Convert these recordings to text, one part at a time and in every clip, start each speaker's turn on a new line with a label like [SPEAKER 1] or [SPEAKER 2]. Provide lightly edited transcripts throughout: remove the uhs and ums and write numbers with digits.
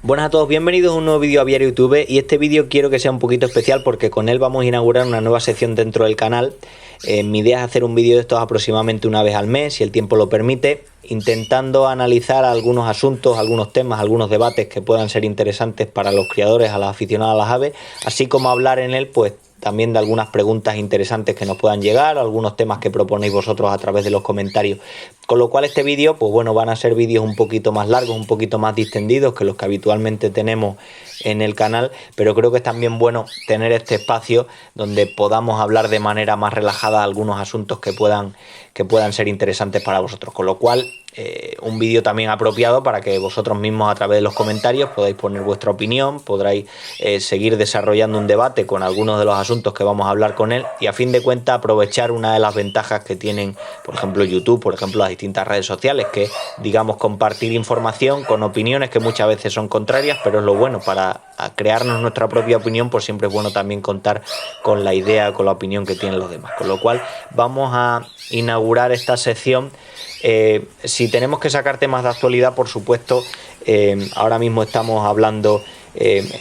[SPEAKER 1] Buenas a todos, bienvenidos a un nuevo vídeo a Aviario YouTube, y este vídeo quiero que sea un poquito especial porque con él vamos a inaugurar una nueva sección dentro del canal. Mi idea es hacer un vídeo de estos aproximadamente una vez al mes, si el tiempo lo permite, intentando analizar algunos asuntos, algunos temas, algunos debates que puedan ser interesantes para los criadores, a los aficionados a las aves, así como hablar en él pues también de algunas preguntas interesantes que nos puedan llegar, algunos temas que proponéis vosotros a través de los comentarios. Con lo cual este vídeo, pues bueno, van a ser vídeos un poquito más largos, un poquito más distendidos que los que habitualmente tenemos en el canal, pero creo que es también bueno tener este espacio donde podamos hablar de manera más relajada algunos asuntos que puedan ser interesantes para vosotros. Con lo cual, un vídeo también apropiado para que vosotros mismos a través de los comentarios podáis poner vuestra opinión, podráis seguir desarrollando un debate con algunos de los asuntos que vamos a hablar con él, y a fin de cuentas aprovechar una de las ventajas que tienen, por ejemplo, YouTube, por ejemplo, las distintas redes sociales, que digamos compartir información con opiniones que muchas veces son contrarias, pero es lo bueno para crearnos nuestra propia opinión. Pues siempre es bueno también contar con la idea, con la opinión que tienen los demás. Con lo cual vamos a inaugurar esta sección. Si tenemos que sacar temas de actualidad, por supuesto, ahora mismo estamos hablando,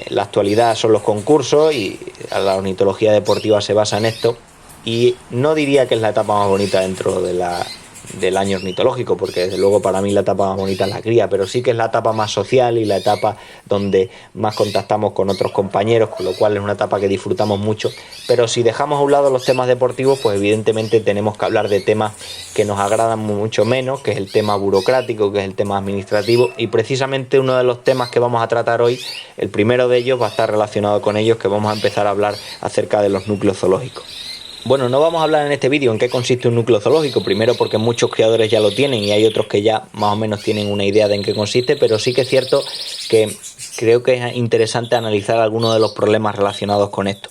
[SPEAKER 1] la actualidad son los concursos y la ornitología deportiva se basa en esto, y no diría que es la etapa más bonita dentro del año ornitológico, porque desde luego para mí la etapa más bonita es la cría, pero sí que es la etapa más social y la etapa donde más contactamos con otros compañeros, con lo cual es una etapa que disfrutamos mucho. Pero si dejamos a un lado los temas deportivos, pues evidentemente tenemos que hablar de temas que nos agradan mucho menos, que es el tema burocrático, que es el tema administrativo, y precisamente uno de los temas que vamos a tratar hoy, el primero de ellos va a estar relacionado con ellos, que vamos a empezar a hablar acerca de los núcleos zoológicos. Bueno, no vamos a hablar en este vídeo en qué consiste un núcleo zoológico, primero porque muchos criadores ya lo tienen y hay otros que ya más o menos tienen una idea de en qué consiste, pero sí que es cierto que creo que es interesante analizar algunos de los problemas relacionados con esto.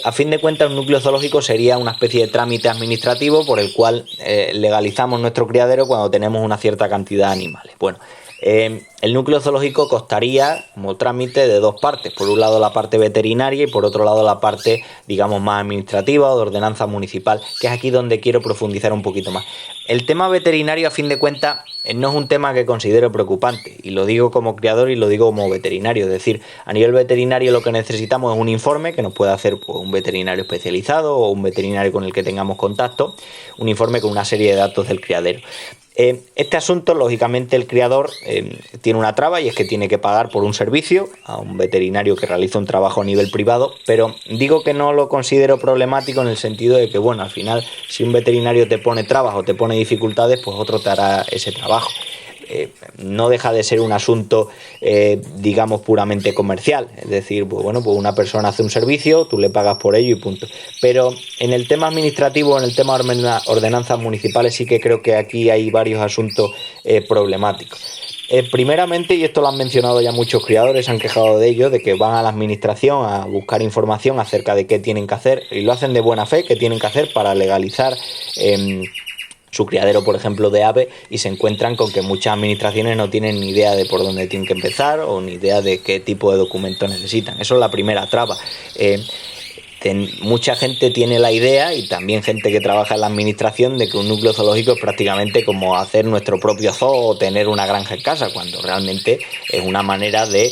[SPEAKER 1] A fin de cuentas, un núcleo zoológico sería una especie de trámite administrativo por el cual legalizamos nuestro criadero cuando tenemos una cierta cantidad de animales. Bueno, el núcleo zoológico constaría como trámite de dos partes: por un lado la parte veterinaria y por otro lado la parte, digamos, más administrativa o de ordenanza municipal, que es aquí donde quiero profundizar un poquito más. El tema veterinario, a fin de cuentas, no es un tema que considero preocupante, y lo digo como criador y lo digo como veterinario. Es decir, a nivel veterinario lo que necesitamos es un informe que nos pueda hacer pues, un veterinario especializado o un veterinario con el que tengamos contacto, un informe con una serie de datos del criadero. Este asunto, lógicamente, el criador tiene una traba, y es que tiene que pagar por un servicio a un veterinario que realiza un trabajo a nivel privado, pero digo que no lo considero problemático en el sentido de que, bueno, al final, si un veterinario te pone trabas o te pone dificultades, pues otro te hará ese trabajo. No deja de ser un asunto, digamos, puramente comercial. Es decir, pues bueno, pues una persona hace un servicio, tú le pagas por ello y punto. Pero en el tema administrativo, en el tema de ordenanzas municipales, sí que creo que aquí hay varios asuntos problemáticos. Primeramente, y esto lo han mencionado ya muchos criadores, se han quejado de ello, de que van a la administración a buscar información acerca de qué tienen que hacer, y lo hacen de buena fe, qué tienen que hacer para legalizar su criadero, por ejemplo, de aves, y se encuentran con que muchas administraciones no tienen ni idea de por dónde tienen que empezar o ni idea de qué tipo de documentos necesitan. Eso es la primera traba. Mucha gente tiene la idea, y también gente que trabaja en la administración, de que un núcleo zoológico es prácticamente como hacer nuestro propio zoo o tener una granja en casa, cuando realmente es una manera de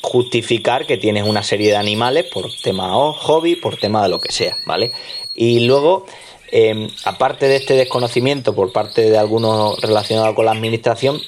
[SPEAKER 1] justificar que tienes una serie de animales por tema hobby, por tema de lo que sea, ¿vale? Y luego, aparte de este desconocimiento por parte de algunos relacionados con la administración,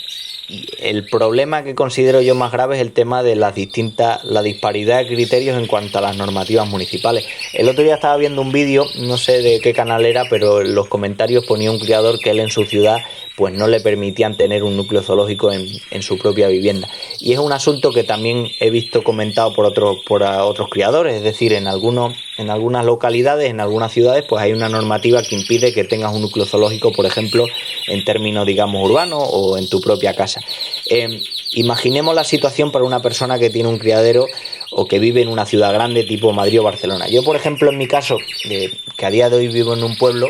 [SPEAKER 1] el problema que considero yo más grave es el tema de la disparidad de criterios en cuanto a las normativas municipales. El otro día estaba viendo un vídeo, no sé de qué canal era, pero en los comentarios ponía un criador que él en su ciudad pues no le permitían tener un núcleo zoológico en su propia vivienda. Y es un asunto que también he visto comentado por otros criadores. Es decir, en algunas localidades, en algunas ciudades, pues hay una normativa que impide que tengas un núcleo zoológico, por ejemplo, en términos, digamos, urbanos o en tu propia casa. Imaginemos la situación para una persona que tiene un criadero o que vive en una ciudad grande tipo Madrid o Barcelona. Yo, por ejemplo, en mi caso, que a día de hoy vivo en un pueblo,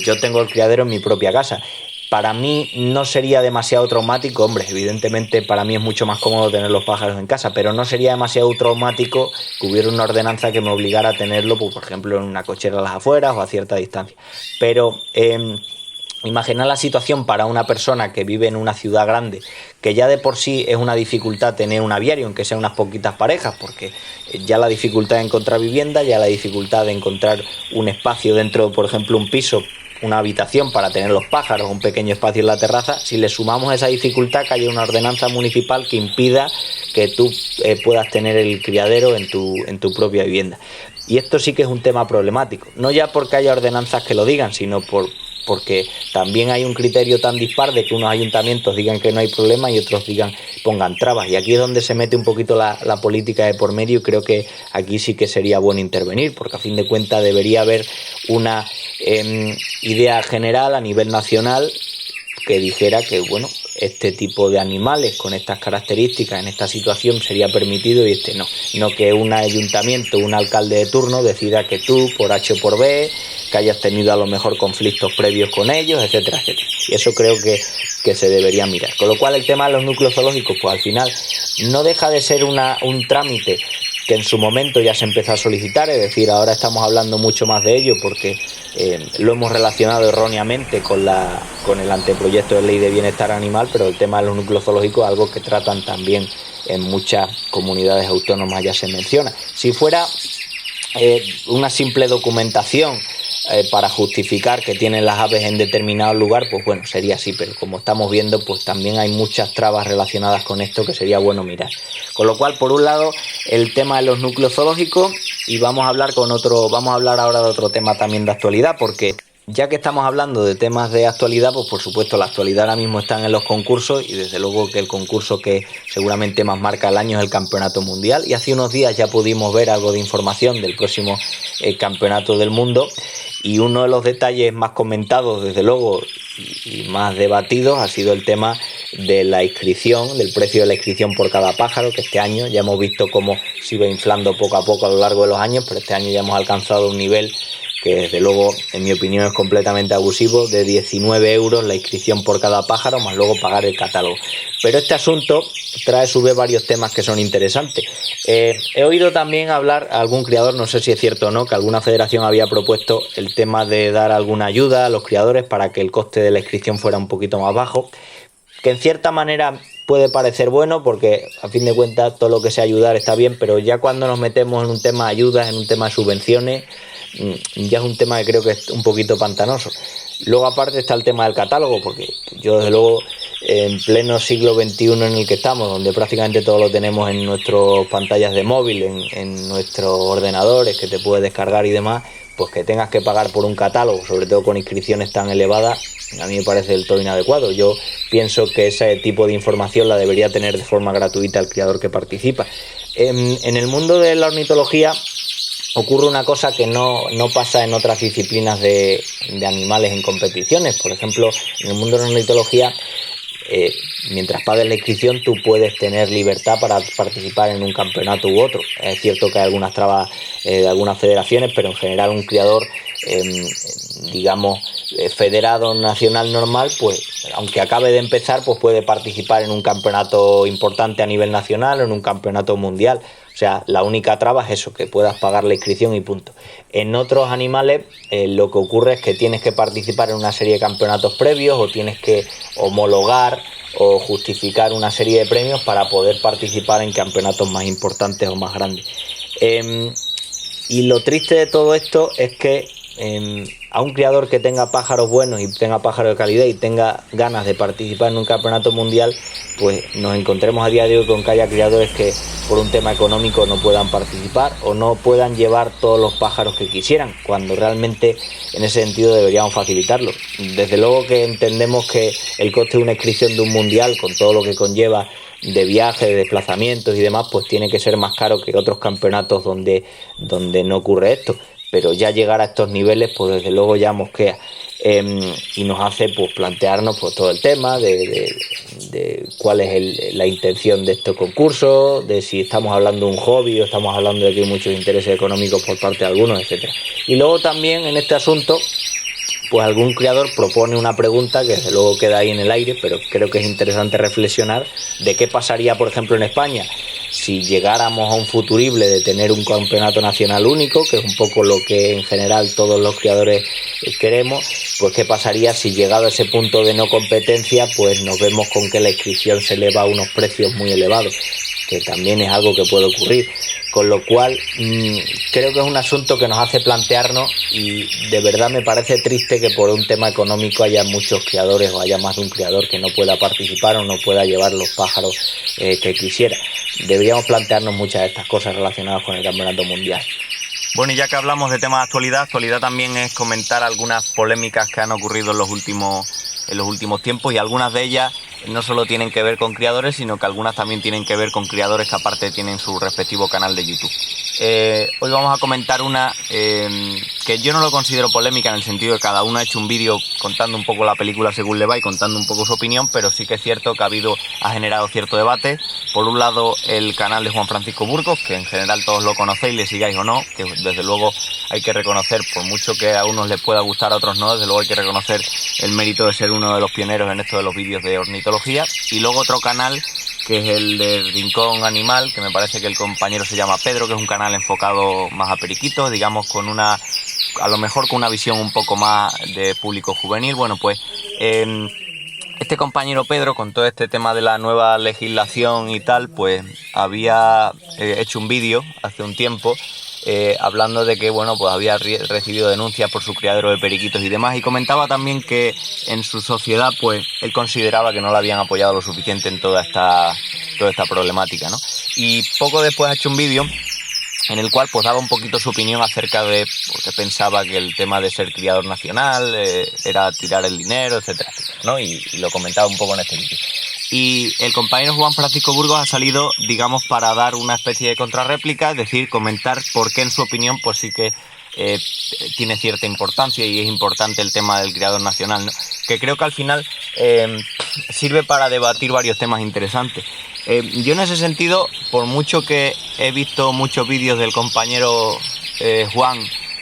[SPEAKER 1] yo tengo el criadero en mi propia casa. Para mí no sería demasiado traumático, hombre, evidentemente para mí es mucho más cómodo tener los pájaros en casa, pero no sería demasiado traumático que hubiera una ordenanza que me obligara a tenerlo, pues, por ejemplo, en una cochera a las afueras o a cierta distancia. Pero Imaginar la situación para una persona que vive en una ciudad grande, que ya de por sí es una dificultad tener un aviario, aunque sean unas poquitas parejas, porque ya la dificultad de encontrar vivienda, ya la dificultad de encontrar un espacio dentro, por ejemplo, un piso, una habitación para tener los pájaros, un pequeño espacio en la terraza, si le sumamos esa dificultad, que haya una ordenanza municipal que impida que tú puedas tener el criadero en tu propia vivienda. Y esto sí que es un tema problemático, no ya porque haya ordenanzas que lo digan, sino porque también hay un criterio tan dispar de que unos ayuntamientos digan que no hay problema y otros pongan trabas. Y aquí es donde se mete un poquito la política de por medio, y creo que aquí sí que sería bueno intervenir, porque a fin de cuentas debería haber una idea general a nivel nacional que dijera que, bueno, este tipo de animales con estas características en esta situación sería permitido y este no que un ayuntamiento, un alcalde de turno decida que tú, por H o por B, que hayas tenido a lo mejor conflictos previos con ellos, etcétera, etcétera. Y eso creo que se debería mirar. Con lo cual el tema de los núcleos zoológicos, pues al final no deja de ser un trámite que en su momento ya se empezó a solicitar, es decir, ahora estamos hablando mucho más de ello porque lo hemos relacionado erróneamente con el anteproyecto de ley de bienestar animal, pero el tema de los núcleos zoológicos es algo que tratan también en muchas comunidades autónomas, ya se menciona. Si fuera una simple documentación para justificar que tienen las aves en determinado lugar, pues bueno, sería así, pero como estamos viendo, pues también hay muchas trabas relacionadas con esto que sería bueno mirar. Con lo cual, por un lado, el tema de los núcleos zoológicos, y vamos a hablar ahora de otro tema también de actualidad, porque ya que estamos hablando de temas de actualidad, pues por supuesto la actualidad ahora mismo están en los concursos, y desde luego que el concurso que seguramente más marca el año es el Campeonato Mundial, y hace unos días ya pudimos ver algo de información del próximo Campeonato del Mundo, y uno de los detalles más comentados, desde luego, y más debatidos, ha sido el tema de la inscripción, del precio de la inscripción por cada pájaro, que este año ya hemos visto cómo se iba inflando poco a poco a lo largo de los años, pero este año ya hemos alcanzado un nivel que desde luego, en mi opinión, es completamente abusivo, de 19 euros la inscripción por cada pájaro, más luego pagar el catálogo. Pero este asunto trae a su vez varios temas que son interesantes. He oído también hablar a algún criador, no sé si es cierto o no, que alguna federación había propuesto el tema de dar alguna ayuda a los criadores para que el coste de la inscripción fuera un poquito más bajo, que en cierta manera puede parecer bueno, porque a fin de cuentas todo lo que sea ayudar está bien, pero ya cuando nos metemos en un tema de ayudas, en un tema de subvenciones, ya es un tema que creo que es un poquito pantanoso. Luego aparte está el tema del catálogo, porque yo desde luego en pleno siglo XXI en el que estamos, donde prácticamente todo lo tenemos en nuestras pantallas de móvil, en nuestros ordenadores que te puedes descargar y demás, pues que tengas que pagar por un catálogo, sobre todo con inscripciones tan elevadas, a mí me parece del todo inadecuado. Yo pienso que ese tipo de información la debería tener de forma gratuita el criador que participa. En el mundo de la ornitología ocurre una cosa que no pasa en otras disciplinas de animales en competiciones. Por ejemplo, en el mundo de la ornitología, mientras pagues la inscripción, tú puedes tener libertad para participar en un campeonato u otro. Es cierto que hay algunas trabas de algunas federaciones, pero en general un criador, federado nacional normal, pues aunque acabe de empezar, pues puede participar en un campeonato importante a nivel nacional o en un campeonato mundial. O sea, la única traba es eso, que puedas pagar la inscripción y punto. En otros animales lo que ocurre es que tienes que participar en una serie de campeonatos previos, o tienes que homologar o justificar una serie de premios para poder participar en campeonatos más importantes o más grandes. Y lo triste de todo esto es que a un criador que tenga pájaros buenos y tenga pájaros de calidad y tenga ganas de participar en un campeonato mundial, pues nos encontremos a día de hoy con que haya criadores que por un tema económico no puedan participar o no puedan llevar todos los pájaros que quisieran, cuando realmente en ese sentido deberíamos facilitarlo. Desde luego que entendemos que el coste de una inscripción de un mundial, con todo lo que conlleva de viajes, de desplazamientos y demás, pues tiene que ser más caro que otros campeonatos donde no ocurre esto. Pero ya llegar a estos niveles, pues desde luego ya mosquea, y nos hace pues plantearnos pues todo el tema de cuál es la intención de estos concursos, de si estamos hablando de un hobby o estamos hablando de que hay muchos intereses económicos por parte de algunos, etcétera. Y luego también en este asunto, pues algún criador propone una pregunta que desde luego queda ahí en el aire, pero creo que es interesante reflexionar de qué pasaría, por ejemplo, en España si llegáramos a un futurible de tener un campeonato nacional único, que es un poco lo que en general todos los criadores queremos. pues qué pasaría si llegado a ese punto de no competencia, pues nos vemos con que la inscripción se eleva a unos precios muy elevados, que también es algo que puede ocurrir. Con lo cual creo que es un asunto que nos hace plantearnos, y de verdad me parece triste que por un tema económico haya muchos criadores o haya más de un criador que no pueda participar o no pueda llevar los pájaros que quisiera. Deberíamos plantearnos muchas de estas cosas relacionadas con el campeonato mundial.
[SPEAKER 2] Bueno, y ya que hablamos de temas de actualidad también es comentar algunas polémicas que han ocurrido en los últimos tiempos, y algunas de ellas no solo tienen que ver con criadores, sino que algunas también tienen que ver con criadores que aparte tienen su respectivo canal de YouTube. Hoy vamos a comentar una que yo no lo considero polémica, en el sentido de que cada uno ha hecho un vídeo contando un poco la película según le va y contando un poco su opinión, pero sí que es cierto que ha generado cierto debate. Por un lado, el canal de Juan Francisco Burgos, que en general todos lo conocéis, le sigáis o no, que desde luego hay que reconocer, por mucho que a unos les pueda gustar, a otros no, desde luego hay que reconocer el mérito de ser uno de los pioneros en esto de los vídeos de ornitología. Y luego otro canal, que es el de Rincón Animal, que me parece que el compañero se llama Pedro, que es un canal enfocado más a periquitos, digamos a lo mejor con una visión un poco más de público juvenil. Bueno, pues este compañero Pedro, con todo este tema de la nueva legislación y tal, pues había hecho un vídeo hace un tiempo hablando de que, bueno, pues había recibido denuncias por su criadero de periquitos y demás, y comentaba también que en su sociedad, pues él consideraba que no le habían apoyado lo suficiente en toda esta problemática, ¿no? Y poco después ha hecho un vídeo en el cual pues daba un poquito su opinión acerca de por qué pensaba que el tema de ser criador nacional era tirar el dinero, etcétera, etcétera, ¿no? Y lo comentaba un poco en este vídeo. Y el compañero Juan Francisco Burgos ha salido, digamos, para dar una especie de contrarréplica, es decir, comentar por qué en su opinión pues sí que tiene cierta importancia y es importante el tema del criador nacional, ¿no? Que creo que al final sirve para debatir varios temas interesantes. Yo en ese sentido, por mucho que he visto muchos vídeos del compañero Juan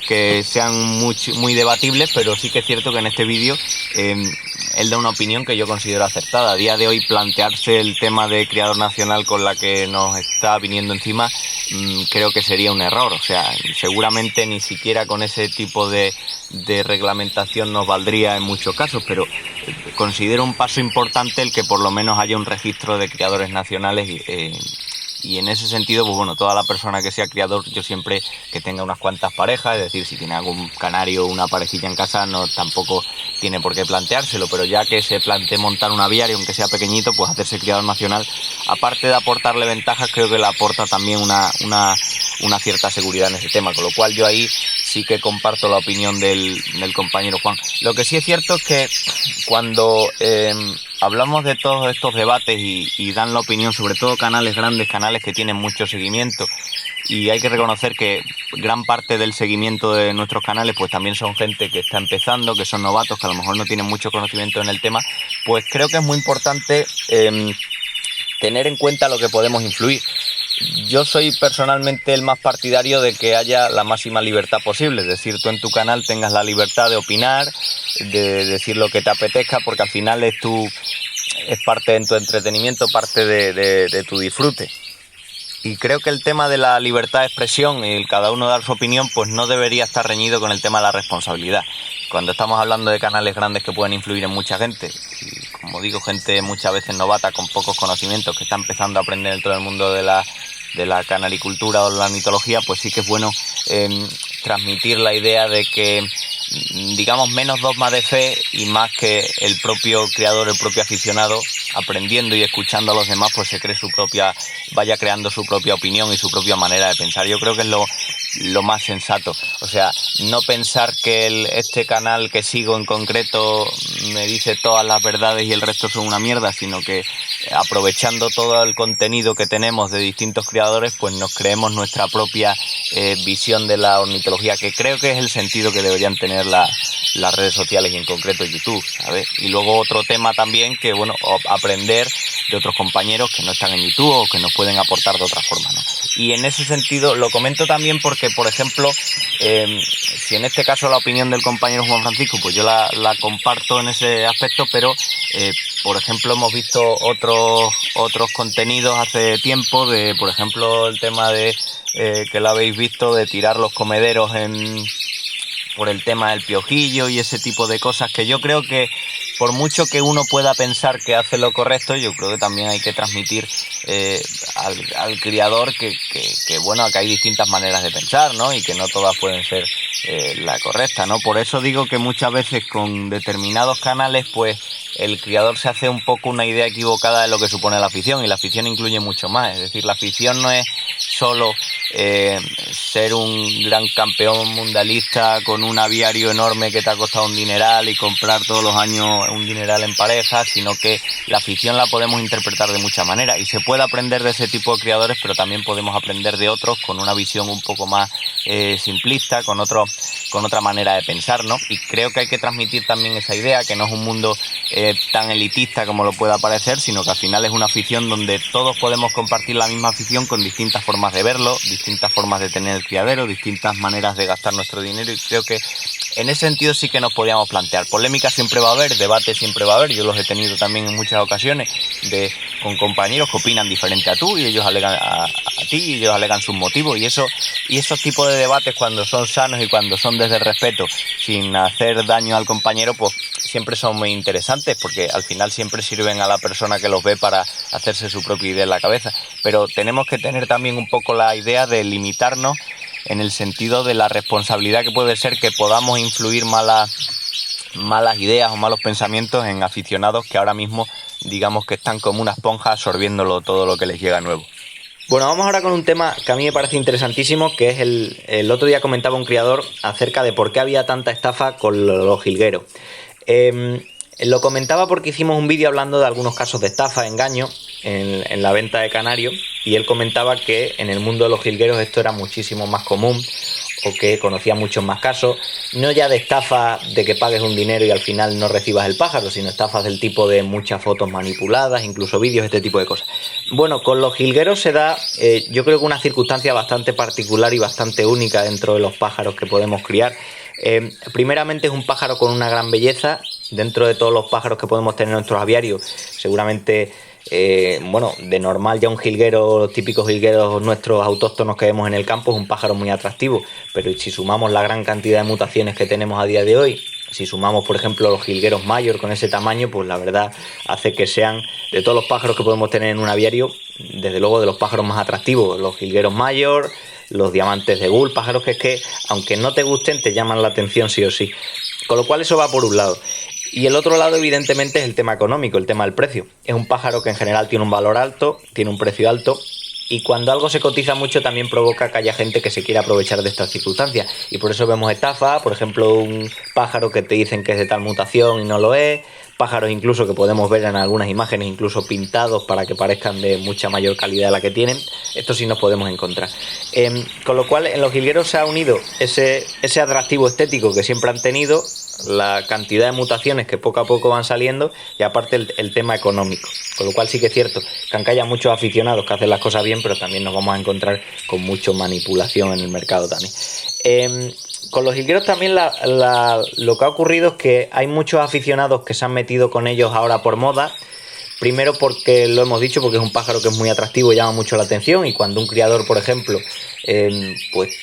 [SPEAKER 2] que sean muy debatibles, pero sí que es cierto que en este vídeo él da una opinión que yo considero acertada. A día de hoy plantearse el tema de criador nacional con la que nos está viniendo encima, creo que sería un error. O sea, seguramente ni siquiera con ese tipo de reglamentación nos valdría en muchos casos, pero considero un paso importante el que por lo menos haya un registro de criadores nacionales y en ese sentido, pues bueno, toda la persona que sea criador, yo siempre que tenga unas cuantas parejas, es decir, si tiene algún canario o una parejilla en casa, no tampoco tiene por qué planteárselo, pero ya que se plantee montar un aviario, aunque sea pequeñito, pues hacerse criador nacional, aparte de aportarle ventajas, creo que le aporta también una cierta seguridad en ese tema, con lo cual yo ahí sí que comparto la opinión del compañero Juan. Lo que sí es cierto es que cuando hablamos de todos estos debates y dan la opinión, sobre todo canales grandes, canales que tienen mucho seguimiento, y hay que reconocer que gran parte del seguimiento de nuestros canales pues también son gente que está empezando, que son novatos, que a lo mejor no tienen mucho conocimiento en el tema, pues creo que es muy importante tener en cuenta lo que podemos influir. Yo soy personalmente el más partidario de que haya la máxima libertad posible, es decir, tú en tu canal tengas la libertad de opinar, de decir lo que te apetezca, porque al final es parte de tu entretenimiento, parte de tu disfrute. Y creo que el tema de la libertad de expresión y el cada uno dar su opinión, pues no debería estar reñido con el tema de la responsabilidad. Cuando estamos hablando de canales grandes que pueden influir en mucha gente, y como digo, gente muchas veces novata con pocos conocimientos que está empezando a aprender dentro del mundo de la canalicultura o la ornitología, pues sí que es bueno transmitir la idea de que, digamos, menos dogma de fe y más que el propio creador, el propio aficionado, aprendiendo y escuchando a los demás, pues vaya creando su propia opinión y su propia manera de pensar. Yo creo que es lo más sensato. O sea, no pensar que este canal que sigo en concreto me dice todas las verdades y el resto son una mierda, sino que aprovechando todo el contenido que tenemos de distintos creadores, pues nos creemos nuestra propia visión de la ornitología, que creo que es el sentido que deberían tener las redes sociales y en concreto YouTube, ¿sabes? Y luego otro tema también que, bueno, aprender de otros compañeros que no están en YouTube o que nos pueden aportar de otra forma, ¿no? Y en ese sentido lo comento también porque, por ejemplo, si en este caso la opinión del compañero Juan Francisco, pues yo la comparto en ese aspecto, pero por ejemplo hemos visto otros contenidos hace tiempo de, por ejemplo, el tema de que lo habéis visto, de tirar los comederos en por el tema del piojillo y ese tipo de cosas que yo creo que por mucho que uno pueda pensar que hace lo correcto, yo creo que también hay que transmitir al criador que bueno, que hay distintas maneras de pensar, ¿no? Y que no todas pueden ser la correcta, ¿no? Por eso digo que muchas veces con determinados canales, pues el criador se hace un poco una idea equivocada de lo que supone la afición, y la afición incluye mucho más. Es decir, la afición no es solo ser un gran campeón mundialista con un aviario enorme que te ha costado un dineral y comprar todos los años un dineral en pareja, sino que la afición la podemos interpretar de muchas maneras y se puede aprender de ese tipo de criadores, pero también podemos aprender de otros con una visión un poco más simplista, con otra manera de pensar, ¿no? Y creo que hay que transmitir también esa idea, que no es un mundo tan elitista como lo pueda parecer, sino que al final es una afición donde todos podemos compartir la misma afición con distintas formas de verlo, distintas formas de tener el criadero, distintas maneras de gastar nuestro dinero, y creo que en ese sentido sí que nos podíamos plantear. Polémica siempre va a haber, debate siempre va a haber, yo los he tenido también en muchas ocasiones con compañeros que opinan diferente a tú y ellos alegan a ti y ellos alegan sus motivos, y esos tipos de debates, cuando son sanos y cuando son desde el respeto, sin hacer daño al compañero, pues siempre son muy interesantes, porque al final siempre sirven a la persona que los ve para hacerse su propia idea en la cabeza. Pero tenemos que tener también un poco la idea de limitarnos en el sentido de la responsabilidad que puede ser que podamos influir malas ideas o malos pensamientos en aficionados que ahora mismo digamos que están como una esponja absorbiéndolo todo lo que les llega nuevo.
[SPEAKER 1] Bueno, vamos ahora con un tema que a mí me parece interesantísimo, que es el otro día comentaba un criador acerca de por qué había tanta estafa con los jilgueros. Lo comentaba porque hicimos un vídeo hablando de algunos casos de estafa, engaño en la venta de canarios, y él comentaba que en el mundo de los jilgueros esto era muchísimo más común, o que conocía muchos más casos, no ya de estafa de que pagues un dinero y al final no recibas el pájaro, sino estafas del tipo de muchas fotos manipuladas, incluso vídeos, este tipo de cosas. Bueno, con los jilgueros se da, yo creo que una circunstancia bastante particular y bastante única dentro de los pájaros que podemos criar. Primeramente es un pájaro con una gran belleza. Dentro de todos los pájaros que podemos tener en nuestros aviarios, seguramente, bueno, de normal ya un jilguero, los típicos jilgueros nuestros autóctonos que vemos en el campo, es un pájaro muy atractivo, pero si sumamos la gran cantidad de mutaciones que tenemos a día de hoy, si sumamos por ejemplo los jilgueros mayor con ese tamaño, pues la verdad hace que sean, de todos los pájaros que podemos tener en un aviario, desde luego de los pájaros más atractivos, los jilgueros mayor, los diamantes de bull, pájaros que aunque no te gusten te llaman la atención sí o sí, con lo cual eso va por un lado. Y el otro lado, evidentemente, es el tema económico, el tema del precio. Es un pájaro que en general tiene un valor alto, tiene un precio alto, y cuando algo se cotiza mucho también provoca que haya gente que se quiera aprovechar de estas circunstancias. Y por eso vemos estafa, por ejemplo, un pájaro que te dicen que es de tal mutación y no lo es, pájaros incluso que podemos ver en algunas imágenes, incluso pintados para que parezcan de mucha mayor calidad de la que tienen. Esto sí nos podemos encontrar. Con lo cual, en los jilgueros se ha unido ese atractivo estético que siempre han tenido, la cantidad de mutaciones que poco a poco van saliendo, y aparte el tema económico, con lo cual sí que es cierto que aunque haya muchos aficionados que hacen las cosas bien, pero también nos vamos a encontrar con mucha manipulación en el mercado también. Con los jilgueros también lo que ha ocurrido es que hay muchos aficionados que se han metido con ellos ahora por moda. Primero porque lo hemos dicho, porque es un pájaro que es muy atractivo y llama mucho la atención, y cuando un criador, por ejemplo, pues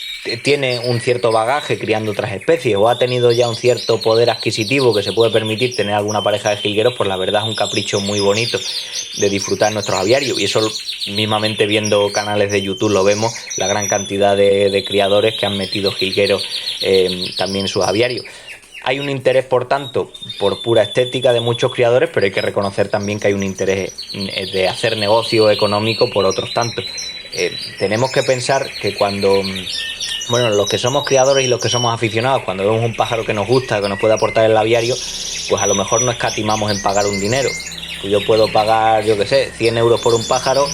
[SPEAKER 1] tiene un cierto bagaje criando otras especies o ha tenido ya un cierto poder adquisitivo que se puede permitir tener alguna pareja de jilgueros, pues la verdad es un capricho muy bonito de disfrutar nuestros aviarios, y eso mismamente viendo canales de YouTube lo vemos, la gran cantidad de criadores que han metido jilgueros también en sus aviarios. Hay un interés, por tanto, por pura estética de muchos criadores, pero hay que reconocer también que hay un interés de hacer negocio económico por otros tantos. Tenemos que pensar que cuando, bueno, los que somos criadores y los que somos aficionados, cuando vemos un pájaro que nos gusta, que nos puede aportar el aviario, pues a lo mejor no escatimamos en pagar un dinero. Pues yo puedo pagar, yo qué sé, 100 euros por un pájaro,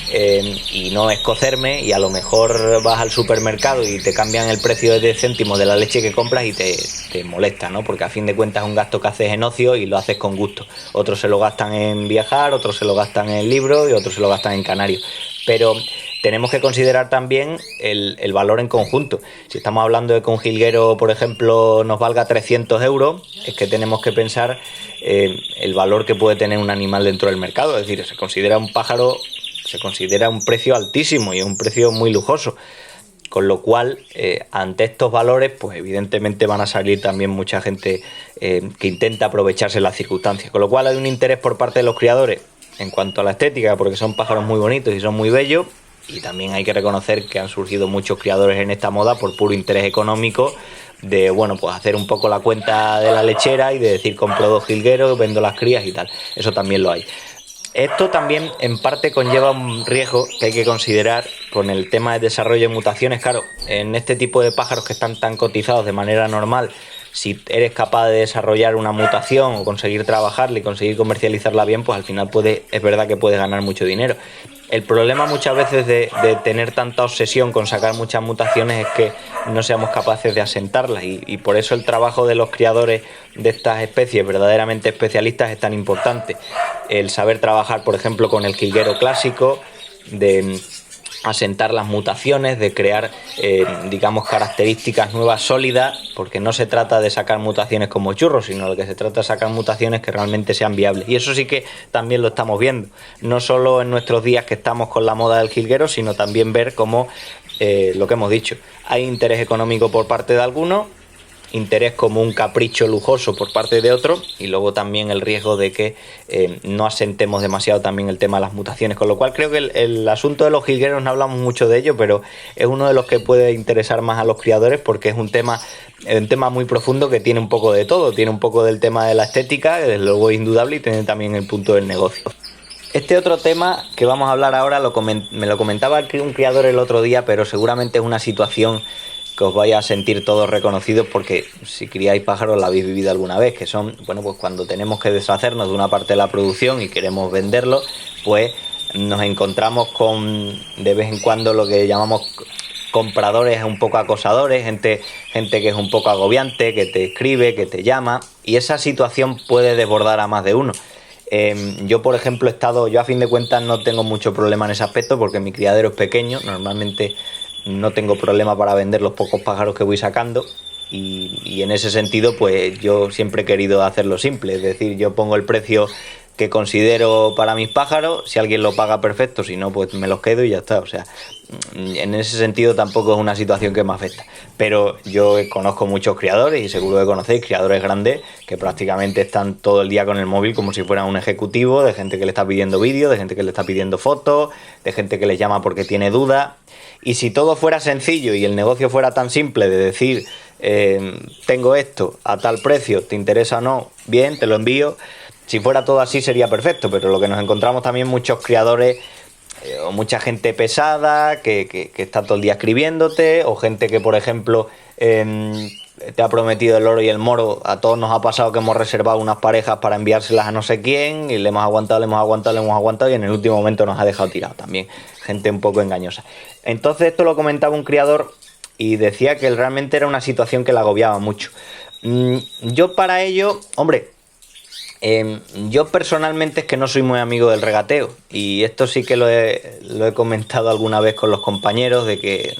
[SPEAKER 1] y no escocerme, y a lo mejor vas al supermercado y te cambian el precio de 10 céntimos de la leche que compras y te molesta, ¿no? Porque a fin de cuentas es un gasto que haces en ocio y lo haces con gusto. Otros se lo gastan en viajar, otros se lo gastan en libros y otros se lo gastan en canarios. Pero tenemos que considerar también el valor en conjunto. Si estamos hablando de que un jilguero, por ejemplo, nos valga 300 euros, es que tenemos que pensar el valor que puede tener un animal dentro del mercado. Es decir, se considera un pájaro, se considera un precio altísimo y un precio muy lujoso. con lo cual ante estos valores pues evidentemente van a salir también mucha gente que intenta aprovecharse las circunstancias, con lo cual hay un interés por parte de los criadores en cuanto a la estética, porque son pájaros muy bonitos y son muy bellos, y también hay que reconocer que han surgido muchos criadores en esta moda por puro interés económico, de bueno, pues hacer un poco la cuenta de la lechera y de decir compro 2 jilgueros, vendo las crías y tal. Eso también lo hay. Esto también en parte conlleva un riesgo que hay que considerar con el tema de desarrollo de mutaciones. Claro, en este tipo de pájaros que están tan cotizados de manera normal, si eres capaz de desarrollar una mutación o conseguir trabajarla y conseguir comercializarla bien, pues al final es verdad que puedes ganar mucho dinero. El problema muchas veces de tener tanta obsesión con sacar muchas mutaciones es que no seamos capaces de asentarlas, y por eso el trabajo de los criadores de estas especies verdaderamente especialistas es tan importante. El saber trabajar, por ejemplo, con el jilguero clásico, de asentar las mutaciones, de crear digamos características nuevas sólidas, porque no se trata de sacar mutaciones como churros, sino de que se trata de sacar mutaciones que realmente sean viables, y eso sí que también lo estamos viendo, no solo en nuestros días que estamos con la moda del jilguero, sino también ver cómo lo que hemos dicho, hay interés económico por parte de algunos, interés como un capricho lujoso por parte de otro, y luego también el riesgo de que no asentemos demasiado también el tema de las mutaciones, con lo cual creo que el asunto de los jilgueros no hablamos mucho de ello, pero es uno de los que puede interesar más a los criadores, porque es un tema muy profundo que tiene un poco de todo, tiene un poco del tema de la estética, que desde luego es indudable, y tiene también el punto del negocio. Este otro tema que vamos a hablar ahora me lo comentaba un criador el otro día, pero seguramente es una situación que os vais a sentir todos reconocidos, porque si criáis pájaros la habéis vivido alguna vez, que son, bueno, pues cuando tenemos que deshacernos de una parte de la producción y queremos venderlo, pues nos encontramos con de vez en cuando lo que llamamos compradores un poco acosadores, gente que es un poco agobiante, que te escribe, que te llama, y esa situación puede desbordar a más de uno. Yo, por ejemplo, yo a fin de cuentas no tengo mucho problema en ese aspecto, porque mi criadero es pequeño, normalmente no tengo problema para vender los pocos pájaros que voy sacando, y en ese sentido pues yo siempre he querido hacerlo simple, es decir, yo pongo el precio que considero para mis pájaros, si alguien lo paga perfecto, si no pues me los quedo y ya está. O sea, en ese sentido tampoco es una situación que me afecta, pero yo conozco muchos criadores, y seguro que conocéis criadores grandes que prácticamente están todo el día con el móvil como si fueran un ejecutivo, de gente que le está pidiendo vídeos, de gente que le está pidiendo fotos, de gente que les llama porque tiene dudas. Y si todo fuera sencillo y el negocio fuera tan simple de decir tengo esto a tal precio, ¿te interesa o no? Bien, te lo envío. Si fuera todo así sería perfecto, pero lo que nos encontramos también muchos criadores o mucha gente pesada que está todo el día escribiéndote, o gente que, por ejemplo, te ha prometido el oro y el moro. A todos nos ha pasado que hemos reservado unas parejas para enviárselas a no sé quién, y le hemos aguantado, y en el último momento nos ha dejado tirado también. Gente un poco engañosa. Entonces esto lo comentaba un criador y decía que realmente era una situación que le agobiaba mucho. Yo para ello, hombre, yo personalmente es que no soy muy amigo del regateo, y esto sí que lo he comentado alguna vez con los compañeros, de que,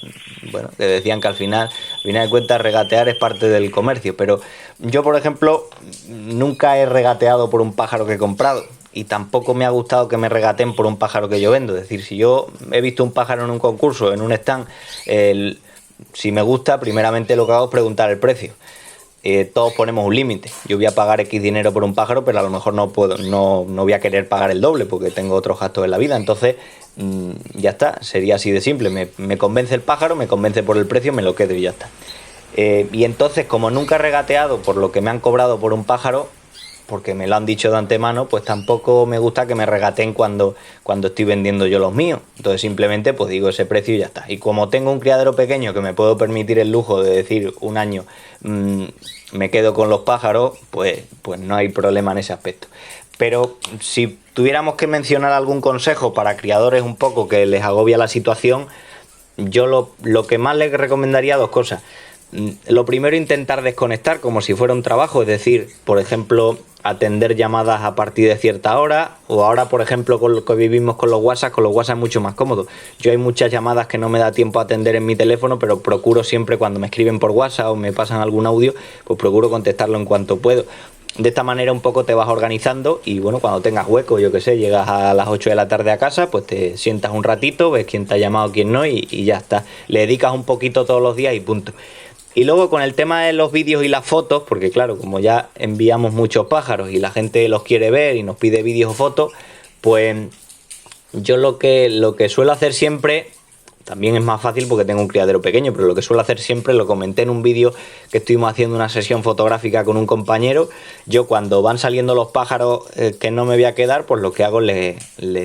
[SPEAKER 1] bueno, que decían que al final de cuentas regatear es parte del comercio, pero yo, por ejemplo, nunca he regateado por un pájaro que he comprado, y tampoco me ha gustado que me regateen por un pájaro que yo vendo. Es decir, si yo he visto un pájaro en un concurso, en un stand, si me gusta, primeramente lo que hago es preguntar el precio. Todos ponemos un límite. Yo voy a pagar X dinero por un pájaro, pero a lo mejor no voy a querer pagar el doble porque tengo otros gastos en la vida. Entonces ya está, sería así de simple. Me convence el pájaro, me convence por el precio, me lo quedo y ya está. Y entonces, como nunca he regateado por lo que me han cobrado por un pájaro, porque me lo han dicho de antemano, pues tampoco me gusta que me regateen cuando estoy vendiendo yo los míos. Entonces simplemente pues digo ese precio y ya está. Y como tengo un criadero pequeño que me puedo permitir el lujo de decir un año me quedo con los pájaros, pues no hay problema en ese aspecto. Pero si tuviéramos que mencionar algún consejo para criadores un poco que les agobia la situación, yo lo que más les recomendaría, dos cosas. Lo primero, intentar desconectar como si fuera un trabajo, es decir, por ejemplo, atender llamadas a partir de cierta hora, o ahora, por ejemplo, con lo que vivimos con los WhatsApp es mucho más cómodo. Yo hay muchas llamadas que no me da tiempo a atender en mi teléfono, pero procuro siempre, cuando me escriben por WhatsApp o me pasan algún audio, pues procuro contestarlo en cuanto puedo. De esta manera un poco te vas organizando y bueno, cuando tengas hueco, yo que sé, llegas a las 8 de la tarde a casa, pues te sientas un ratito, ves quién te ha llamado, quién no y ya está. Le dedicas un poquito todos los días y punto. Y luego con el tema de los vídeos y las fotos, porque claro, como ya enviamos muchos pájaros y la gente los quiere ver y nos pide vídeos o fotos, pues yo lo que suelo hacer siempre, también es más fácil porque tengo un criadero pequeño, pero lo que suelo hacer siempre, lo comenté en un vídeo que estuvimos haciendo una sesión fotográfica con un compañero, yo cuando van saliendo los pájaros que no me voy a quedar, pues lo que hago, le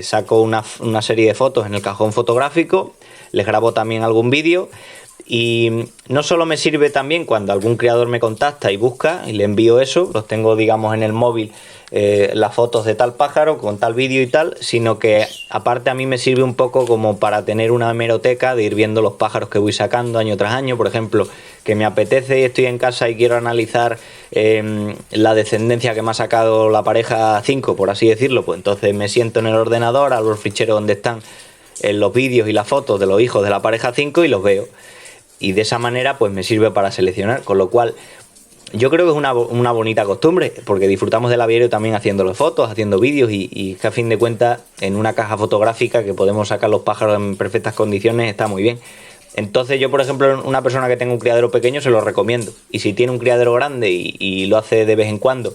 [SPEAKER 1] saco una serie de fotos en el cajón fotográfico, les grabo también algún vídeo. Y no solo me sirve también cuando algún criador me contacta y busca y le envío eso, los tengo digamos en el móvil, las fotos de tal pájaro con tal vídeo y tal, sino que aparte a mí me sirve un poco como para tener una hemeroteca de ir viendo los pájaros que voy sacando año tras año. Por ejemplo, que me apetece y estoy en casa y quiero analizar la descendencia que me ha sacado la pareja 5, por así decirlo, pues entonces me siento en el ordenador, abro el fichero donde están los vídeos y las fotos de los hijos de la pareja 5 y los veo. Y de esa manera pues me sirve para seleccionar, con lo cual yo creo que es una bonita costumbre, porque disfrutamos del aviario también haciendo fotos, haciendo vídeos y que a fin de cuentas en una caja fotográfica que podemos sacar los pájaros en perfectas condiciones está muy bien. Entonces yo, por ejemplo, una persona que tenga un criadero pequeño se lo recomiendo, y si tiene un criadero grande y lo hace de vez en cuando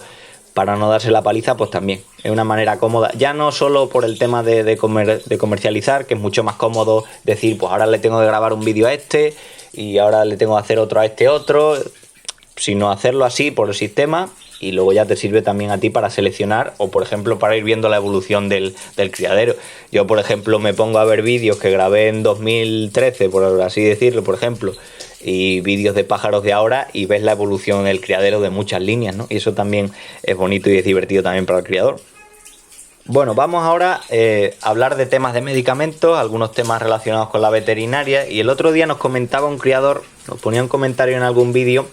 [SPEAKER 1] para no darse la paliza, pues también es una manera cómoda, ya no solo por el tema de comercializar, que es mucho más cómodo decir, pues ahora le tengo que grabar un vídeo a este y ahora le tengo que hacer otro a este otro, sino hacerlo así por el sistema, y luego ya te sirve también a ti para seleccionar o por ejemplo para ir viendo la evolución del criadero. Yo por ejemplo me pongo a ver vídeos que grabé en 2013, por así decirlo, por ejemplo, y vídeos de pájaros de ahora, y ves la evolución en el criadero de muchas líneas, ¿no? Y eso también es bonito y es divertido también para el criador. Bueno, vamos ahora a hablar de temas de medicamentos, algunos temas relacionados con la veterinaria. Y el otro día nos comentaba un criador, nos ponía un comentario en algún vídeo,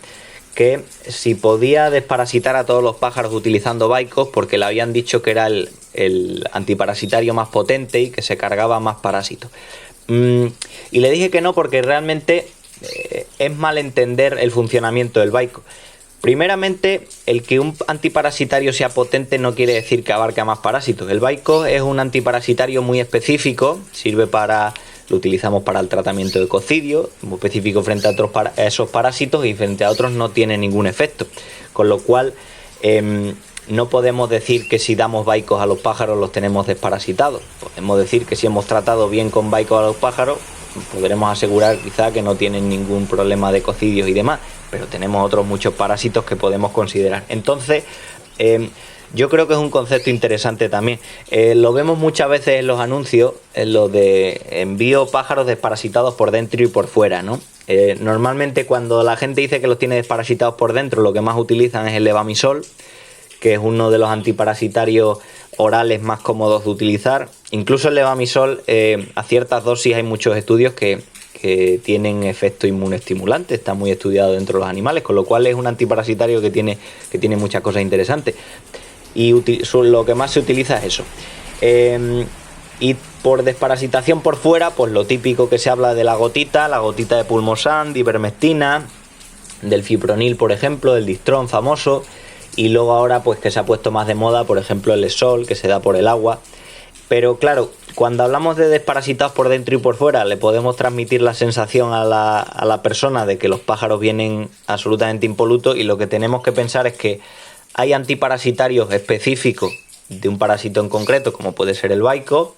[SPEAKER 1] que si podía desparasitar a todos los pájaros utilizando Baikos, porque le habían dicho que era el antiparasitario más potente y que se cargaba más parásitos. Y le dije que no, porque realmente es mal entender el funcionamiento del Baiko. Primeramente, el que un antiparasitario sea potente no quiere decir que abarca más parásitos. El Baiko es un antiparasitario muy específico, lo utilizamos para el tratamiento de cocidio, muy específico frente a esos parásitos, y frente a otros no tiene ningún efecto. Con lo cual, no podemos decir que si damos Baikos a los pájaros los tenemos desparasitados. Podemos decir que si hemos tratado bien con Baikos a los pájaros, podremos asegurar quizá que no tienen ningún problema de cocidios y demás, pero tenemos otros muchos parásitos que podemos considerar. Entonces, yo creo que es un concepto interesante también. Lo vemos muchas veces en los anuncios, en los de envío pájaros desparasitados por dentro y por fuera, ¿no? Normalmente cuando la gente dice que los tiene desparasitados por dentro, lo que más utilizan es el levamisol, que es uno de los antiparasitarios orales más cómodos de utilizar. Incluso el levamisol, a ciertas dosis hay muchos estudios que tienen efecto inmunoestimulante, está muy estudiado dentro de los animales, con lo cual es un antiparasitario que tiene muchas cosas interesantes. Y lo que más se utiliza es eso. Y por desparasitación por fuera, pues lo típico que se habla de la gotita de Pulmosan, de ivermectina, del fipronil, por ejemplo, del Distrón famoso. Y luego ahora pues que se ha puesto más de moda, por ejemplo, el Esol, que se da por el agua. Pero claro, cuando hablamos de desparasitados por dentro y por fuera, le podemos transmitir la sensación a la persona de que los pájaros vienen absolutamente impolutos, y lo que tenemos que pensar es que hay antiparasitarios específicos de un parásito en concreto, como puede ser el Baiko.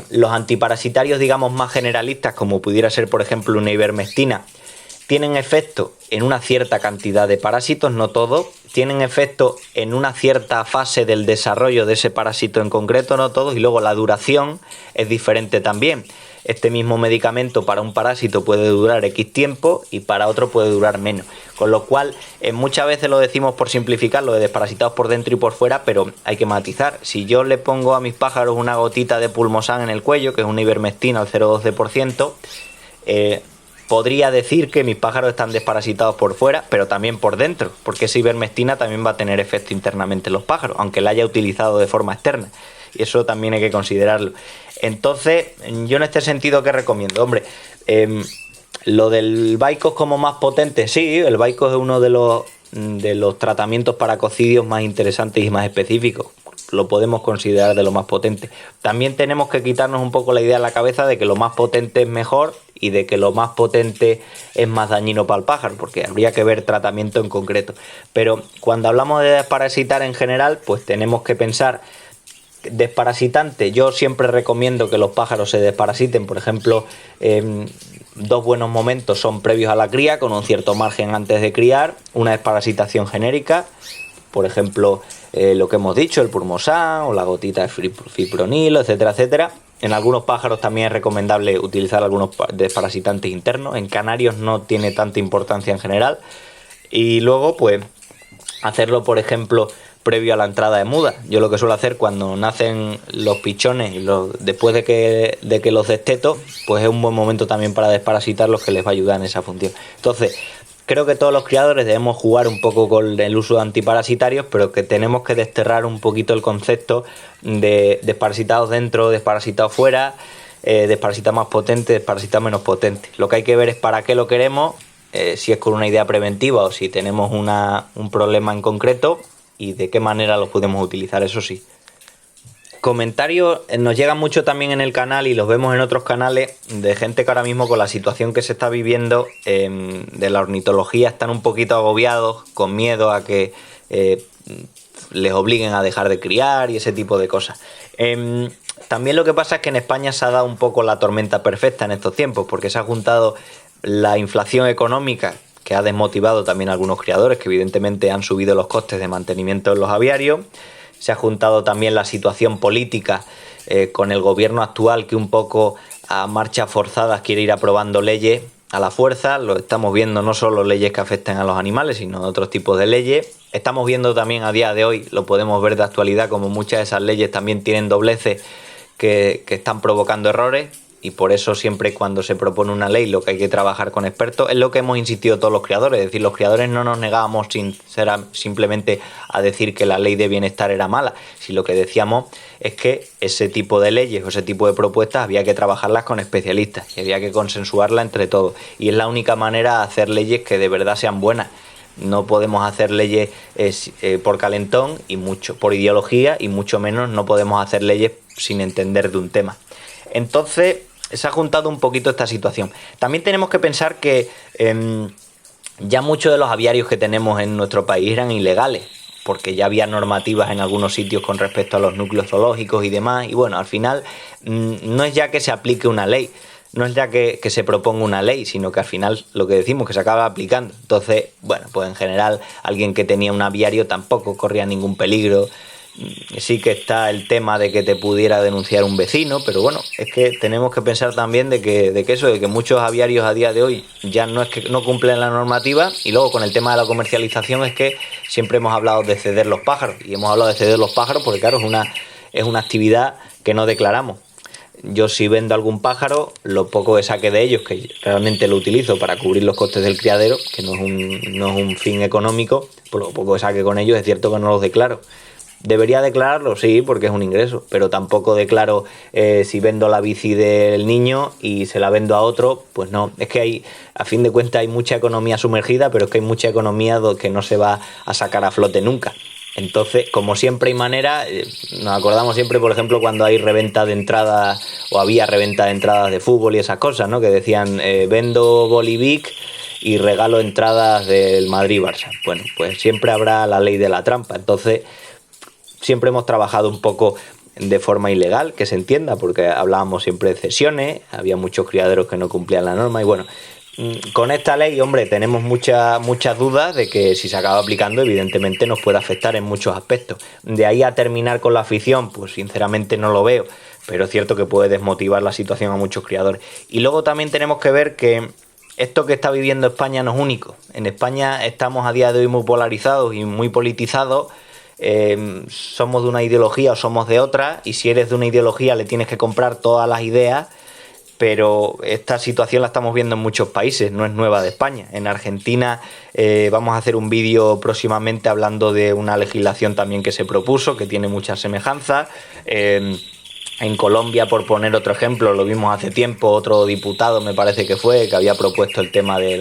[SPEAKER 1] Los antiparasitarios, digamos, más generalistas, como pudiera ser, por ejemplo, una ivermectina, tienen efecto en una cierta cantidad de parásitos, no todos. Tienen efecto en una cierta fase del desarrollo de ese parásito en concreto, no todos. Y luego la duración es diferente también. Este mismo medicamento para un parásito puede durar X tiempo y para otro puede durar menos. Con lo cual, muchas veces lo decimos por simplificar, lo de desparasitados por dentro y por fuera, pero hay que matizar. Si yo le pongo a mis pájaros una gotita de Pulmosan en el cuello, que es una ivermectina al 0,12%, podría decir que mis pájaros están desparasitados por fuera, pero también por dentro, porque esa ivermectina también va a tener efecto internamente en los pájaros, aunque la haya utilizado de forma externa. Y eso también hay que considerarlo. Entonces, yo en este sentido, ¿qué recomiendo? Hombre, lo del Baikos como más potente, sí, el Baikos es uno de los de los tratamientos para cocidios más interesantes y más específicos. Lo podemos considerar de lo más potente. También tenemos que quitarnos un poco la idea de la cabeza de que lo más potente es mejor y de que lo más potente es más dañino para el pájaro, porque habría que ver tratamiento en concreto. Pero cuando hablamos de desparasitar en general, pues tenemos que pensar desparasitante. Yo siempre recomiendo que los pájaros se desparasiten, por ejemplo, dos buenos momentos son previos a la cría, con un cierto margen antes de criar, una desparasitación genérica, por ejemplo, lo que hemos dicho, el purmosan o la gotita de fipronilo, etcétera, etcétera. En algunos pájaros también es recomendable utilizar algunos desparasitantes internos. En canarios no tiene tanta importancia en general. Y luego, pues, hacerlo, por ejemplo, previo a la entrada de muda. Yo lo que suelo hacer cuando nacen los pichones, después de que los desteto, pues es un buen momento también para desparasitarlos, que les va a ayudar en esa función. Entonces, creo que todos los criadores debemos jugar un poco con el uso de antiparasitarios, pero que tenemos que desterrar un poquito el concepto de desparasitados dentro, desparasitados fuera, desparasitados más potentes, desparasitados menos potentes. Lo que hay que ver es para qué lo queremos, si es con una idea preventiva o si tenemos un problema en concreto y de qué manera los podemos utilizar, eso sí. Comentarios nos llegan mucho también en el canal y los vemos en otros canales de gente que ahora mismo con la situación que se está viviendo de la ornitología están un poquito agobiados, con miedo a que les obliguen a dejar de criar y ese tipo de cosas. También lo que pasa es que en España se ha dado un poco la tormenta perfecta en estos tiempos, porque se ha juntado la inflación económica, que ha desmotivado también a algunos criadores que evidentemente han subido los costes de mantenimiento en los aviarios. Se ha juntado también la situación política con el gobierno actual, que un poco a marchas forzadas quiere ir aprobando leyes a la fuerza. Lo estamos viendo, no solo leyes que afecten a los animales, sino otros tipos de leyes. Estamos viendo también a día de hoy, lo podemos ver de actualidad, como muchas de esas leyes también tienen dobleces que están provocando errores. Y por eso siempre cuando se propone una ley lo que hay que trabajar con expertos es lo que hemos insistido todos los criadores. Es decir, los criadores no nos negábamos simplemente a decir que la ley de bienestar era mala, si lo que decíamos es que ese tipo de leyes o ese tipo de propuestas había que trabajarlas con especialistas y había que consensuarlas entre todos. Y es la única manera de hacer leyes que de verdad sean buenas. No podemos hacer leyes por calentón y mucho por ideología, y mucho menos no podemos hacer leyes sin entender de un tema. Entonces, se ha juntado un poquito esta situación. También tenemos que pensar que ya muchos de los aviarios que tenemos en nuestro país eran ilegales, porque ya había normativas en algunos sitios con respecto a los núcleos zoológicos y demás. Y bueno, al final no es ya que se aplique una ley, no es ya que se proponga una ley, sino que al final lo que decimos que se acaba aplicando. Entonces, bueno, pues en general alguien que tenía un aviario tampoco corría ningún peligro. Sí que está el tema de que te pudiera denunciar un vecino, pero bueno, es que tenemos que pensar también de que muchos aviarios a día de hoy ya no es que no cumplen la normativa. Y luego con el tema de la comercialización es que siempre hemos hablado de ceder los pájaros, y hemos hablado de ceder los pájaros porque claro, es una actividad que no declaramos. Yo si vendo algún pájaro, lo poco que saque de ellos, que realmente lo utilizo para cubrir los costes del criadero, que no es un fin económico, pues lo poco que saque con ellos es cierto que no los declaro. ¿Debería declararlo? Sí, porque es un ingreso, pero tampoco declaro si vendo la bici del niño y se la vendo a otro, pues no. Es que a fin de cuentas hay mucha economía sumergida, pero es que hay mucha economía que no se va a sacar a flote nunca. Entonces, como siempre hay manera, nos acordamos siempre, por ejemplo, cuando hay reventa de entradas, o había reventa de entradas de fútbol y esas cosas, ¿no? Que decían, vendo Bolivic y regalo entradas del Madrid-Barça. Bueno, pues siempre habrá la ley de la trampa. Entonces, siempre hemos trabajado un poco de forma ilegal, que se entienda, porque hablábamos siempre de cesiones, había muchos criaderos que no cumplían la norma y bueno, con esta ley, hombre, tenemos muchas dudas de que si se acaba aplicando, evidentemente nos puede afectar en muchos aspectos. De ahí a terminar con la afición, pues sinceramente no lo veo, pero es cierto que puede desmotivar la situación a muchos criadores. Y luego también tenemos que ver que esto que está viviendo España no es único. En España estamos a día de hoy muy polarizados y muy politizados. Somos de una ideología o somos de otra, y si eres de una ideología le tienes que comprar todas las ideas, pero esta situación la estamos viendo en muchos países, no es nueva de España. En Argentina vamos a hacer un vídeo próximamente hablando de una legislación también que se propuso, que tiene muchas semejanzas. En Colombia, por poner otro ejemplo, lo vimos hace tiempo, otro diputado me parece que había propuesto el tema de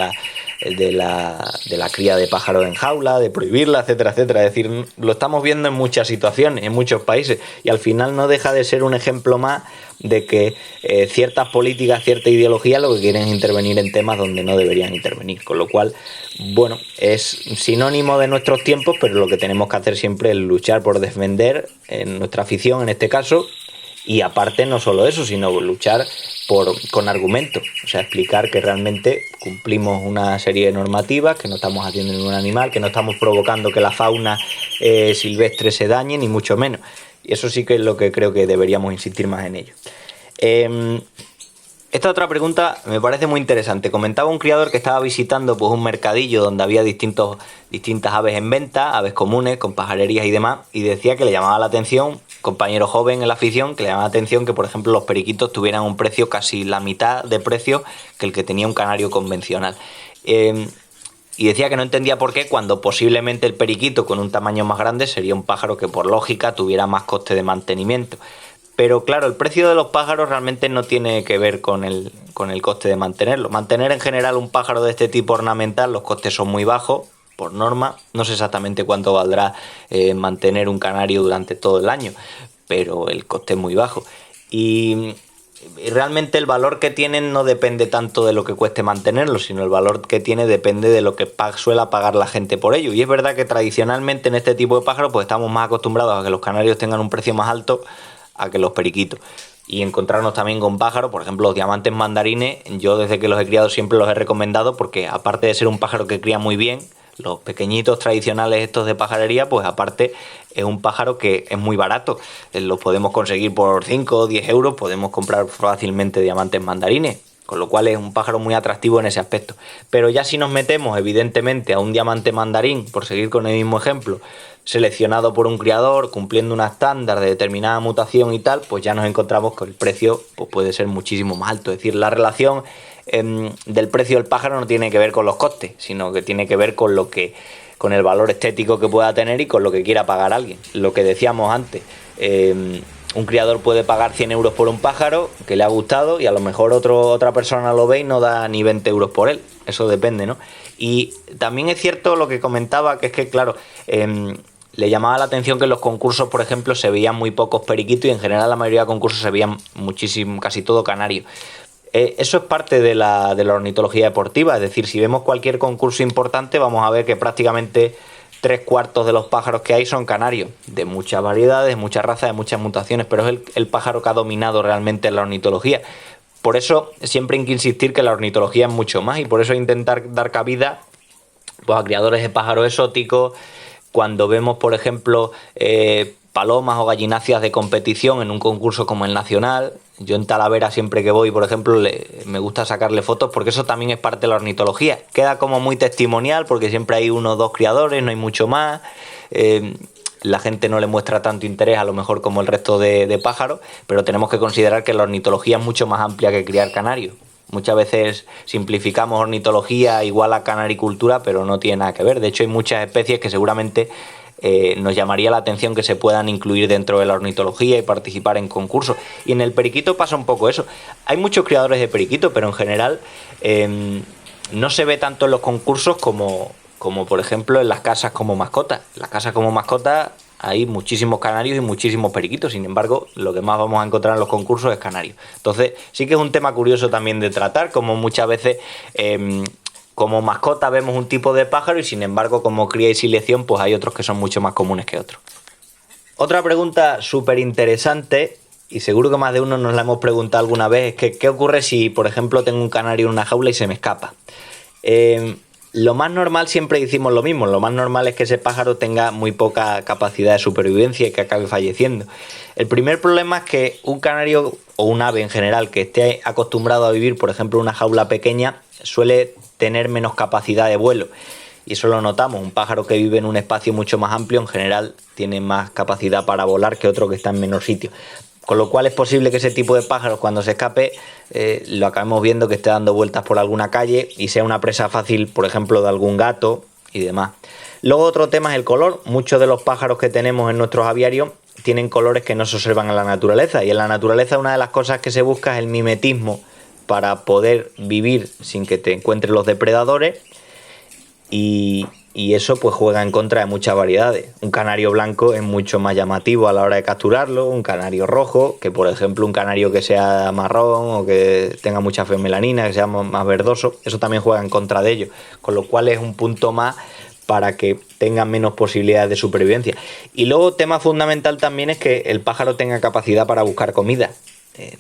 [SPEAKER 1] de la cría de pájaros en jaula, de prohibirla, etcétera, etcétera. Es decir, lo estamos viendo en muchas situaciones, en muchos países, y al final no deja de ser un ejemplo más de que ciertas políticas, cierta ideología lo que quieren es intervenir en temas donde no deberían intervenir, con lo cual, bueno, es sinónimo de nuestros tiempos, pero lo que tenemos que hacer siempre es luchar por defender nuestra afición en este caso, y aparte no solo eso, sino luchar con argumentos, o sea, explicar que realmente cumplimos una serie de normativas, que no estamos haciendo ningún animal, que no estamos provocando que la fauna silvestre se dañe, ni mucho menos. Y eso sí que es lo que creo que deberíamos insistir más en ello. Esta otra pregunta me parece muy interesante. Comentaba un criador que estaba visitando pues un mercadillo donde había distintas aves en venta, aves comunes, con pajarerías y demás, y decía que le llamaba la atención, compañero joven en la afición, que le llamaba la atención que, por ejemplo, los periquitos tuvieran un precio casi la mitad de precio que el que tenía un canario convencional. Y decía que no entendía por qué, cuando posiblemente el periquito con un tamaño más grande sería un pájaro que por lógica tuviera más coste de mantenimiento. Pero claro, el precio de los pájaros realmente no tiene que ver con el coste de mantenerlo. Mantener en general un pájaro de este tipo ornamental, los costes son muy bajos, por norma. No sé exactamente cuánto valdrá mantener un canario durante todo el año, pero el coste es muy bajo. Y realmente el valor que tienen no depende tanto de lo que cueste mantenerlo, sino el valor que tiene depende de lo que suela pagar la gente por ello. Y es verdad que tradicionalmente en este tipo de pájaros pues estamos más acostumbrados a que los canarios tengan un precio más alto a que los periquitos. Y encontrarnos también con pájaros, por ejemplo los diamantes mandarines, yo desde que los he criado siempre los he recomendado porque aparte de ser un pájaro que cría muy bien, los pequeñitos tradicionales estos de pajarería, pues aparte es un pájaro que es muy barato. Los podemos conseguir por 5 o 10 euros, podemos comprar fácilmente diamantes mandarines, con lo cual es un pájaro muy atractivo en ese aspecto. Pero ya si nos metemos evidentemente a un diamante mandarín, por seguir con el mismo ejemplo, seleccionado por un criador, cumpliendo un estándar de determinada mutación y tal, pues ya nos encontramos que el precio pues puede ser muchísimo más alto. Es decir, la relación del precio del pájaro no tiene que ver con los costes, sino que tiene que ver con con el valor estético que pueda tener y con lo que quiera pagar alguien. Lo que decíamos antes, un criador puede pagar 100 euros por un pájaro que le ha gustado y a lo mejor otra persona lo ve y no da ni 20 euros por él. Eso depende, ¿no? Y también es cierto lo que comentaba, que es que, claro, le llamaba la atención que en los concursos, por ejemplo, se veían muy pocos periquitos y en general la mayoría de concursos se veían muchísimo, casi todo canario. Eso es parte de la ornitología deportiva, es decir, si vemos cualquier concurso importante vamos a ver que prácticamente 3/4 de los pájaros que hay son canarios, de muchas variedades, de muchas razas, de muchas mutaciones, pero es el pájaro que ha dominado realmente en la ornitología. Por eso siempre hay que insistir que la ornitología es mucho más y por eso intentar dar cabida pues, a criadores de pájaros exóticos. Cuando vemos, por ejemplo, palomas o gallináceas de competición en un concurso como el nacional, yo en Talavera siempre que voy, por ejemplo, me gusta sacarle fotos porque eso también es parte de la ornitología. Queda como muy testimonial porque siempre hay 1 o 2 criadores, no hay mucho más. La gente no le muestra tanto interés a lo mejor como el resto de pájaros, pero tenemos que considerar que la ornitología es mucho más amplia que criar canarios. Muchas veces simplificamos ornitología igual a canaricultura, pero no tiene nada que ver. De hecho, hay muchas especies que seguramente nos llamaría la atención que se puedan incluir dentro de la ornitología y participar en concursos. Y en el periquito pasa un poco eso. Hay muchos criadores de periquito, pero en general no se ve tanto en los concursos como por ejemplo en las casas como mascotas. En las casas como mascotas hay muchísimos canarios y muchísimos periquitos, sin embargo, lo que más vamos a encontrar en los concursos es canarios. Entonces, sí que es un tema curioso también de tratar, como muchas veces como mascota vemos un tipo de pájaro y sin embargo, como cría y selección, pues hay otros que son mucho más comunes que otros. Otra pregunta súper interesante, y seguro que más de uno nos la hemos preguntado alguna vez, es que ¿qué ocurre si, por ejemplo, tengo un canario en una jaula y se me escapa? Lo más normal, siempre decimos lo mismo, lo más normal es que ese pájaro tenga muy poca capacidad de supervivencia y que acabe falleciendo. El primer problema es que un canario o un ave en general que esté acostumbrado a vivir, por ejemplo, en una jaula pequeña, suele tener menos capacidad de vuelo. Y eso lo notamos, un pájaro que vive en un espacio mucho más amplio en general tiene más capacidad para volar que otro que está en menor sitio. Con lo cual es posible que ese tipo de pájaros cuando se escape lo acabemos viendo que esté dando vueltas por alguna calle y sea una presa fácil, por ejemplo, de algún gato y demás. Luego otro tema es el color. Muchos de los pájaros que tenemos en nuestros aviarios tienen colores que no se observan en la naturaleza. Y en la naturaleza una de las cosas que se busca es el mimetismo para poder vivir sin que te encuentres los depredadores. y eso pues juega en contra de muchas variedades. Un canario blanco es mucho más llamativo a la hora de capturarlo, un canario rojo, que por ejemplo un canario que sea marrón o que tenga mucha femelanina, que sea más verdoso, eso también juega en contra de ellos, con lo cual es un punto más para que tengan menos posibilidades de supervivencia. Y luego tema fundamental también es que el pájaro tenga capacidad para buscar comida.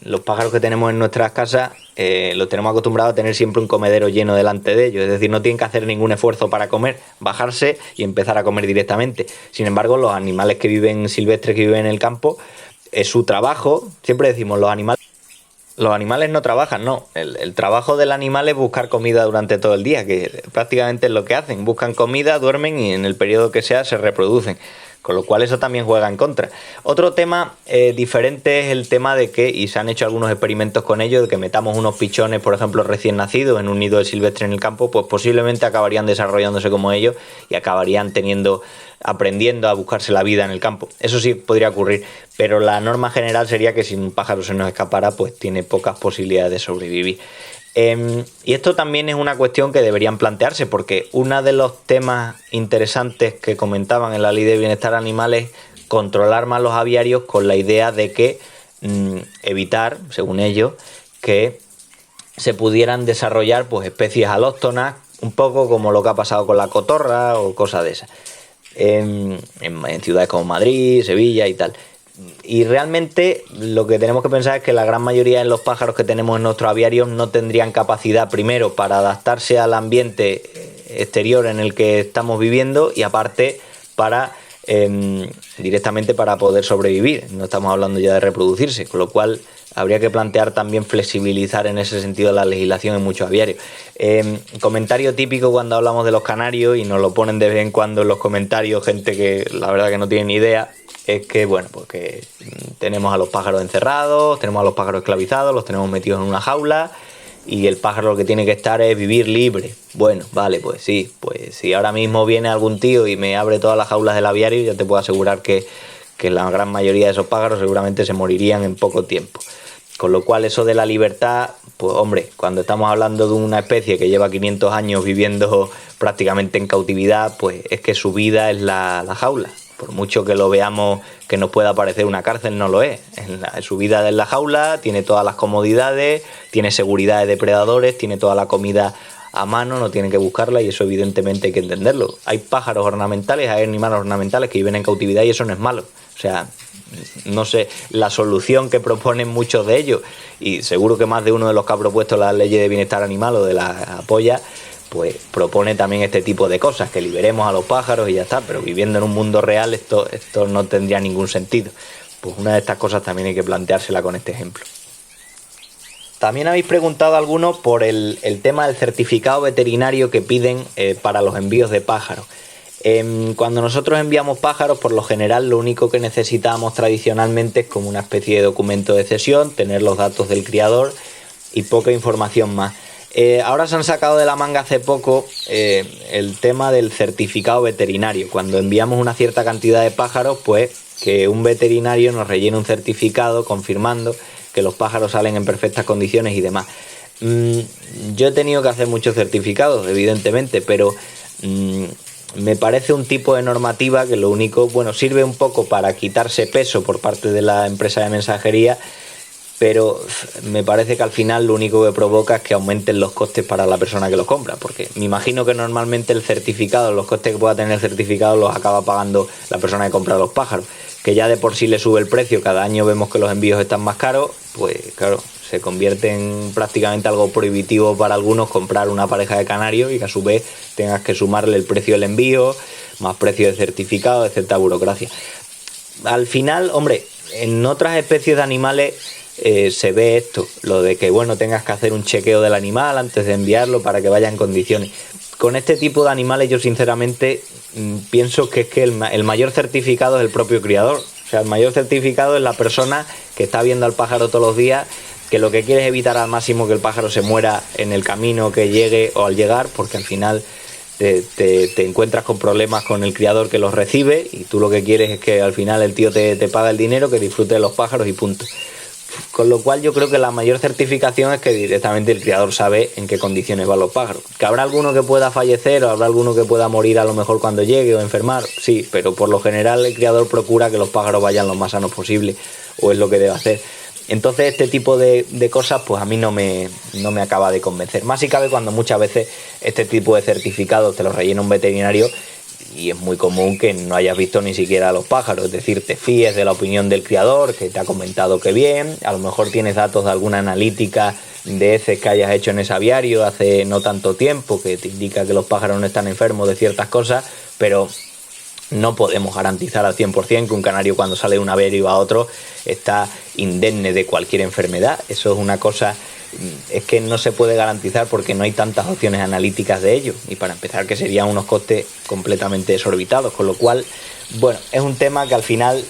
[SPEAKER 1] Los pájaros que tenemos en nuestras casas los tenemos acostumbrados a tener siempre un comedero lleno delante de ellos, es decir, no tienen que hacer ningún esfuerzo para comer, bajarse y empezar a comer directamente. Sin embargo, los animales que viven silvestres, que viven en el campo, es su trabajo. Siempre decimos, los animales no trabajan, no. El trabajo del animal es buscar comida durante todo el día, que prácticamente es lo que hacen. Buscan comida, duermen y en el periodo que sea se reproducen. Con lo cual eso también juega en contra. Otro tema diferente es el tema de que, y se han hecho algunos experimentos con ello, de que metamos unos pichones, por ejemplo, recién nacidos en un nido de silvestre en el campo, pues posiblemente acabarían desarrollándose como ellos y acabarían aprendiendo a buscarse la vida en el campo. Eso sí podría ocurrir, pero la norma general sería que si un pájaro se nos escapara, pues tiene pocas posibilidades de sobrevivir. Y esto también es una cuestión que deberían plantearse, porque uno de los temas interesantes que comentaban en la Ley de Bienestar Animal es controlar más los aviarios con la idea de que evitar, según ellos, que se pudieran desarrollar pues especies alóctonas, un poco como lo que ha pasado con la cotorra o cosas de esas, en ciudades como Madrid, Sevilla y tal. Y realmente lo que tenemos que pensar es que la gran mayoría de los pájaros que tenemos en nuestros aviarios no tendrían capacidad, primero, para adaptarse al ambiente exterior en el que estamos viviendo, y aparte para directamente para poder sobrevivir. No estamos hablando ya de reproducirse, con lo cual habría que plantear también flexibilizar en ese sentido la legislación en muchos aviarios. Comentario típico cuando hablamos de los canarios, y nos lo ponen de vez en cuando en los comentarios gente que la verdad que no tiene ni idea, es que bueno, pues que tenemos a los pájaros encerrados, tenemos a los pájaros esclavizados, los tenemos metidos en una jaula y el pájaro lo que tiene que estar es vivir libre. Bueno, vale, pues sí, pues si ahora mismo viene algún tío y me abre todas las jaulas del aviario, ya te puedo asegurar que la gran mayoría de esos pájaros seguramente se morirían en poco tiempo. Con lo cual eso de la libertad, pues hombre, cuando estamos hablando de una especie que lleva 500 años viviendo prácticamente en cautividad, pues es que su vida es la jaula. Por mucho que lo veamos que nos pueda parecer una cárcel, no lo es. Su vida es la jaula, tiene todas las comodidades, tiene seguridad de depredadores, tiene toda la comida a mano, no tienen que buscarla, y eso evidentemente hay que entenderlo. Hay pájaros ornamentales, hay animales ornamentales que viven en cautividad y eso no es malo. O sea, no sé, la solución que proponen muchos de ellos, y seguro que más de uno de los que ha propuesto la ley de bienestar animal o de la apoya, pues propone también este tipo de cosas, que liberemos a los pájaros y ya está, pero viviendo en un mundo real esto no tendría ningún sentido. Pues una de estas cosas también hay que planteársela con este ejemplo. También habéis preguntado algunos por el tema del certificado veterinario que piden para los envíos de pájaros. Cuando nosotros enviamos pájaros, por lo general lo único que necesitamos tradicionalmente es como una especie de documento de cesión, tener los datos del criador y poca información más. Ahora se han sacado de la manga hace poco el tema del certificado veterinario. Cuando enviamos una cierta cantidad de pájaros, pues que un veterinario nos rellene un certificado confirmando que los pájaros salen en perfectas condiciones y demás. Yo he tenido que hacer muchos certificados, evidentemente, pero me parece un tipo de normativa que lo único, bueno, sirve un poco para quitarse peso por parte de la empresa de mensajería, pero me parece que al final lo único que provoca es que aumenten los costes para la persona que los compra, porque me imagino que normalmente el certificado, los costes que pueda tener el certificado los acaba pagando la persona que compra los pájaros, que ya de por sí le sube el precio, cada año vemos que los envíos están más caros, pues claro, se convierte en prácticamente algo prohibitivo para algunos comprar una pareja de canarios y que a su vez tengas que sumarle el precio del envío, más precio de certificado, etcétera, burocracia. Al final, hombre, en otras especies de animales se ve esto, lo de que bueno, tengas que hacer un chequeo del animal antes de enviarlo para que vaya en condiciones. Con este tipo de animales yo sinceramente pienso que es que el mayor certificado es el propio criador. O sea, el mayor certificado es la persona que está viendo al pájaro todos los días, que lo que quiere es evitar al máximo que el pájaro se muera en el camino que llegue o al llegar, porque al final te encuentras con problemas con el criador que los recibe y tú lo que quieres es que al final el tío te paga el dinero, que disfrute de los pájaros y punto. Con lo cual yo creo que la mayor certificación es que directamente el criador sabe en qué condiciones van los pájaros. ¿Que habrá alguno que pueda fallecer o habrá alguno que pueda morir a lo mejor cuando llegue o enfermar? Sí, pero por lo general el criador procura que los pájaros vayan lo más sanos posible, o es lo que debe hacer. Entonces este tipo de cosas pues a mí no me acaba de convencer. Más si cabe cuando muchas veces este tipo de certificados te los rellena un veterinario y es muy común que no hayas visto ni siquiera a los pájaros. Es decir, te fíes de la opinión del criador, que te ha comentado que bien, a lo mejor tienes datos de alguna analítica de heces que hayas hecho en ese aviario hace no tanto tiempo, que te indica que los pájaros no están enfermos de ciertas cosas, pero no podemos garantizar al 100% que un canario cuando sale de un aviario a otro está indemne de cualquier enfermedad. Eso es una cosa, es que no se puede garantizar porque no hay tantas opciones analíticas de ello, y para empezar que serían unos costes completamente desorbitados, con lo cual, bueno, es un tema que al final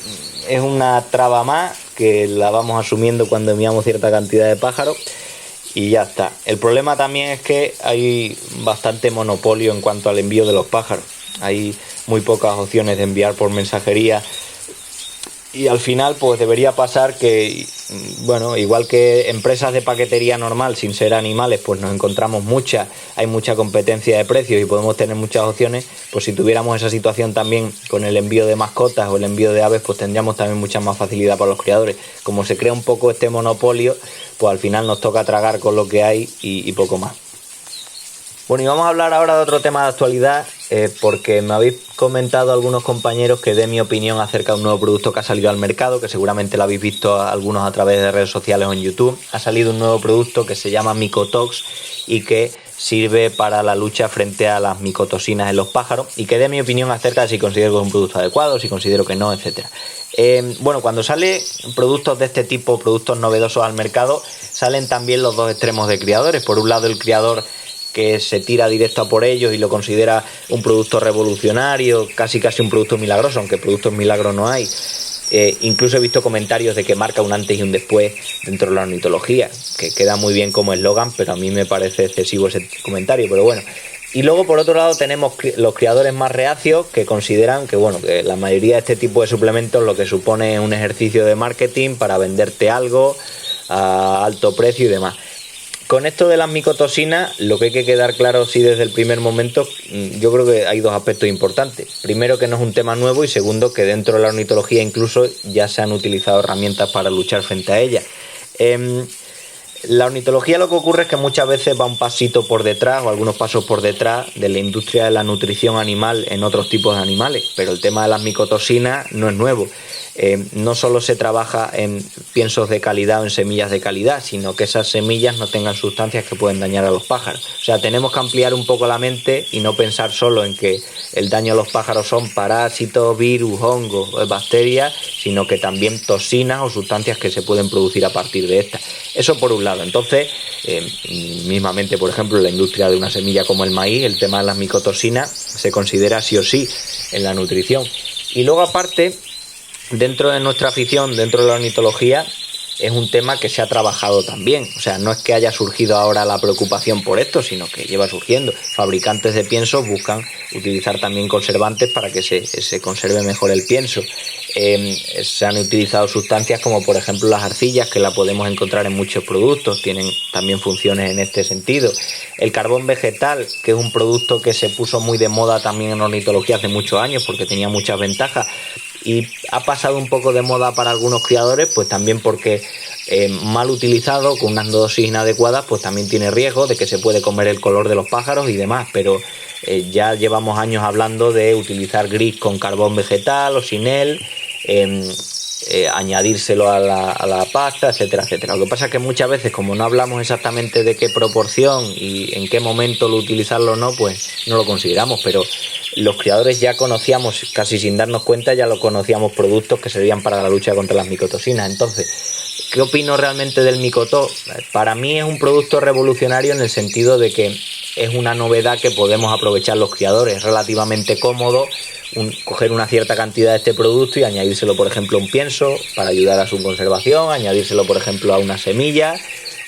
[SPEAKER 1] es una traba más que la vamos asumiendo cuando enviamos cierta cantidad de pájaros y ya está. El problema también es que hay bastante monopolio en cuanto al envío de los pájaros. Hay muy pocas opciones de enviar por mensajería y al final pues debería pasar que, bueno, igual que empresas de paquetería normal sin ser animales pues nos encontramos muchas, hay mucha competencia de precios y podemos tener muchas opciones, pues si tuviéramos esa situación también con el envío de mascotas o el envío de aves, pues tendríamos también mucha más facilidad para los criadores. Como se crea un poco este monopolio, pues al final nos toca tragar con lo que hay y poco más. Bueno, y vamos a hablar ahora de otro tema de actualidad, porque me habéis comentado algunos compañeros que dé mi opinión acerca de un nuevo producto que ha salido al mercado, que seguramente lo habéis visto algunos a través de redes sociales o en YouTube. Ha salido un nuevo producto que se llama Mycotox y que sirve para la lucha frente a las micotoxinas en los pájaros, y que dé mi opinión acerca de si considero que es un producto adecuado, si considero que no, etcétera. Bueno, cuando salen productos de este tipo, productos novedosos al mercado, salen también los dos extremos de criadores. Por un lado, el criador que se tira directo a por ellos y lo considera un producto revolucionario, casi un producto milagroso, aunque productos milagros no hay. Incluso he visto comentarios de que marca un antes y un después dentro de la ornitología, que queda muy bien como eslogan, pero a mí me parece excesivo ese comentario, pero bueno. Y luego por otro lado tenemos los criadores más reacios, que consideran que, bueno, que la mayoría de este tipo de suplementos lo que supone es un ejercicio de marketing para venderte algo a alto precio y demás. Con esto de las micotoxinas, lo que hay que quedar claro sí desde el primer momento, yo creo que hay dos aspectos importantes. Primero, que no es un tema nuevo, y segundo, que dentro de la ornitología incluso ya se han utilizado herramientas para luchar frente a ella. La ornitología, lo que ocurre es que muchas veces va un pasito por detrás o algunos pasos por detrás de la industria de la nutrición animal en otros tipos de animales, pero el tema de las micotoxinas no es nuevo. No solo se trabaja en piensos de calidad o en semillas de calidad, sino que esas semillas no tengan sustancias que pueden dañar a los pájaros. O sea, tenemos que ampliar un poco la mente y no pensar solo en que el daño a los pájaros son parásitos, virus, hongos, bacterias, sino que también toxinas o sustancias que se pueden producir a partir de estas. Eso por un lado. Entonces, mismamente, por ejemplo, en la industria de una semilla como el maíz, el tema de las micotoxinas se considera sí o sí en la nutrición. Y luego, aparte, dentro de nuestra afición, dentro de la ornitología, es un tema que se ha trabajado también. O sea, no es que haya surgido ahora la preocupación por esto, sino que lleva surgiendo. Fabricantes de piensos buscan utilizar también conservantes para que se conserve mejor el pienso. Se han utilizado sustancias como, por ejemplo, las arcillas, que la podemos encontrar en muchos productos, tienen también funciones en este sentido. El carbón vegetal, que es un producto que se puso muy de moda también en ornitología hace muchos años porque tenía muchas ventajas, y ha pasado un poco de moda para algunos criadores, pues también porque mal utilizado, con unas dosis inadecuadas, pues también tiene riesgo de que se puede comer el color de los pájaros y demás, pero ya llevamos años hablando de utilizar gris con carbón vegetal o sin él, añadírselo a la pasta, etcétera, etcétera. Lo que pasa es que muchas veces, como no hablamos exactamente de qué proporción y en qué momento lo utilizarlo o no, pues no lo consideramos, pero los criadores ya conocíamos, casi sin darnos cuenta, ya lo conocíamos, productos que servían para la lucha contra las micotoxinas. Entonces, ¿qué opino realmente del Mycotox? Para mí es un producto revolucionario en el sentido de que es una novedad que podemos aprovechar los criadores. Es relativamente cómodo coger una cierta cantidad de este producto y añadírselo, por ejemplo, a un pienso para ayudar a su conservación, añadírselo, por ejemplo, a una semilla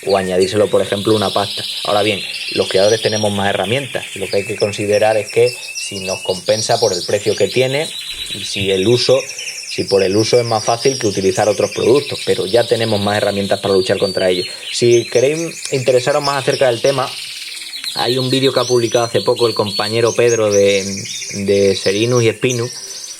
[SPEAKER 1] o añadírselo, por ejemplo, a una pasta. Ahora bien, los criadores tenemos más herramientas. Lo que hay que considerar es que si nos compensa por el precio que tiene y si el uso si por el uso es más fácil que utilizar otros productos, pero ya tenemos más herramientas para luchar contra ellos. Si queréis interesaros más acerca del tema, hay un vídeo que ha publicado hace poco el compañero Pedro de Serinus y Spinus,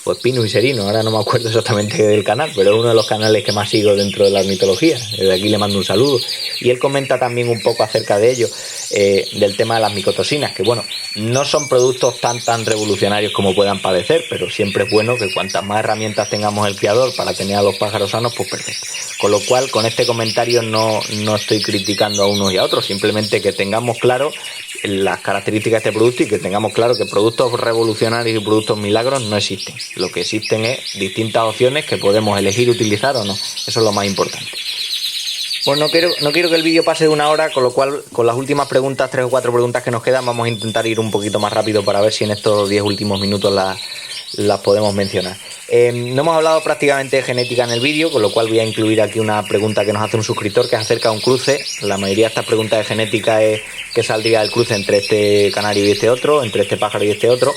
[SPEAKER 1] o Spinus y Serinus, ahora no me acuerdo exactamente del canal, pero es uno de los canales que más sigo dentro de la ornitología. Desde aquí le mando un saludo. Y él comenta también un poco acerca de ello, del tema de las micotoxinas, que bueno, no son productos tan revolucionarios como puedan parecer, pero siempre es bueno que cuantas más herramientas tengamos el criador para tener a los pájaros sanos, pues perfecto. Con lo cual, con este comentario no estoy criticando a unos y a otros, simplemente que tengamos claro las características de este producto y que tengamos claro que productos revolucionarios y productos milagros no existen. Lo que existen es distintas opciones que podemos elegir utilizar o no. Eso es lo más importante. Pues no quiero que el vídeo pase de 1 hora, con lo cual con las últimas preguntas, 3 o 4 preguntas que nos quedan, vamos a intentar ir un poquito más rápido para ver si en estos 10 últimos minutos las podemos mencionar. No hemos hablado prácticamente de genética en el vídeo, con lo cual voy a incluir aquí una pregunta que nos hace un suscriptor que es acerca de un cruce. La mayoría de estas preguntas de genética es qué saldría del cruce entre este canario y este otro, entre este pájaro y este otro.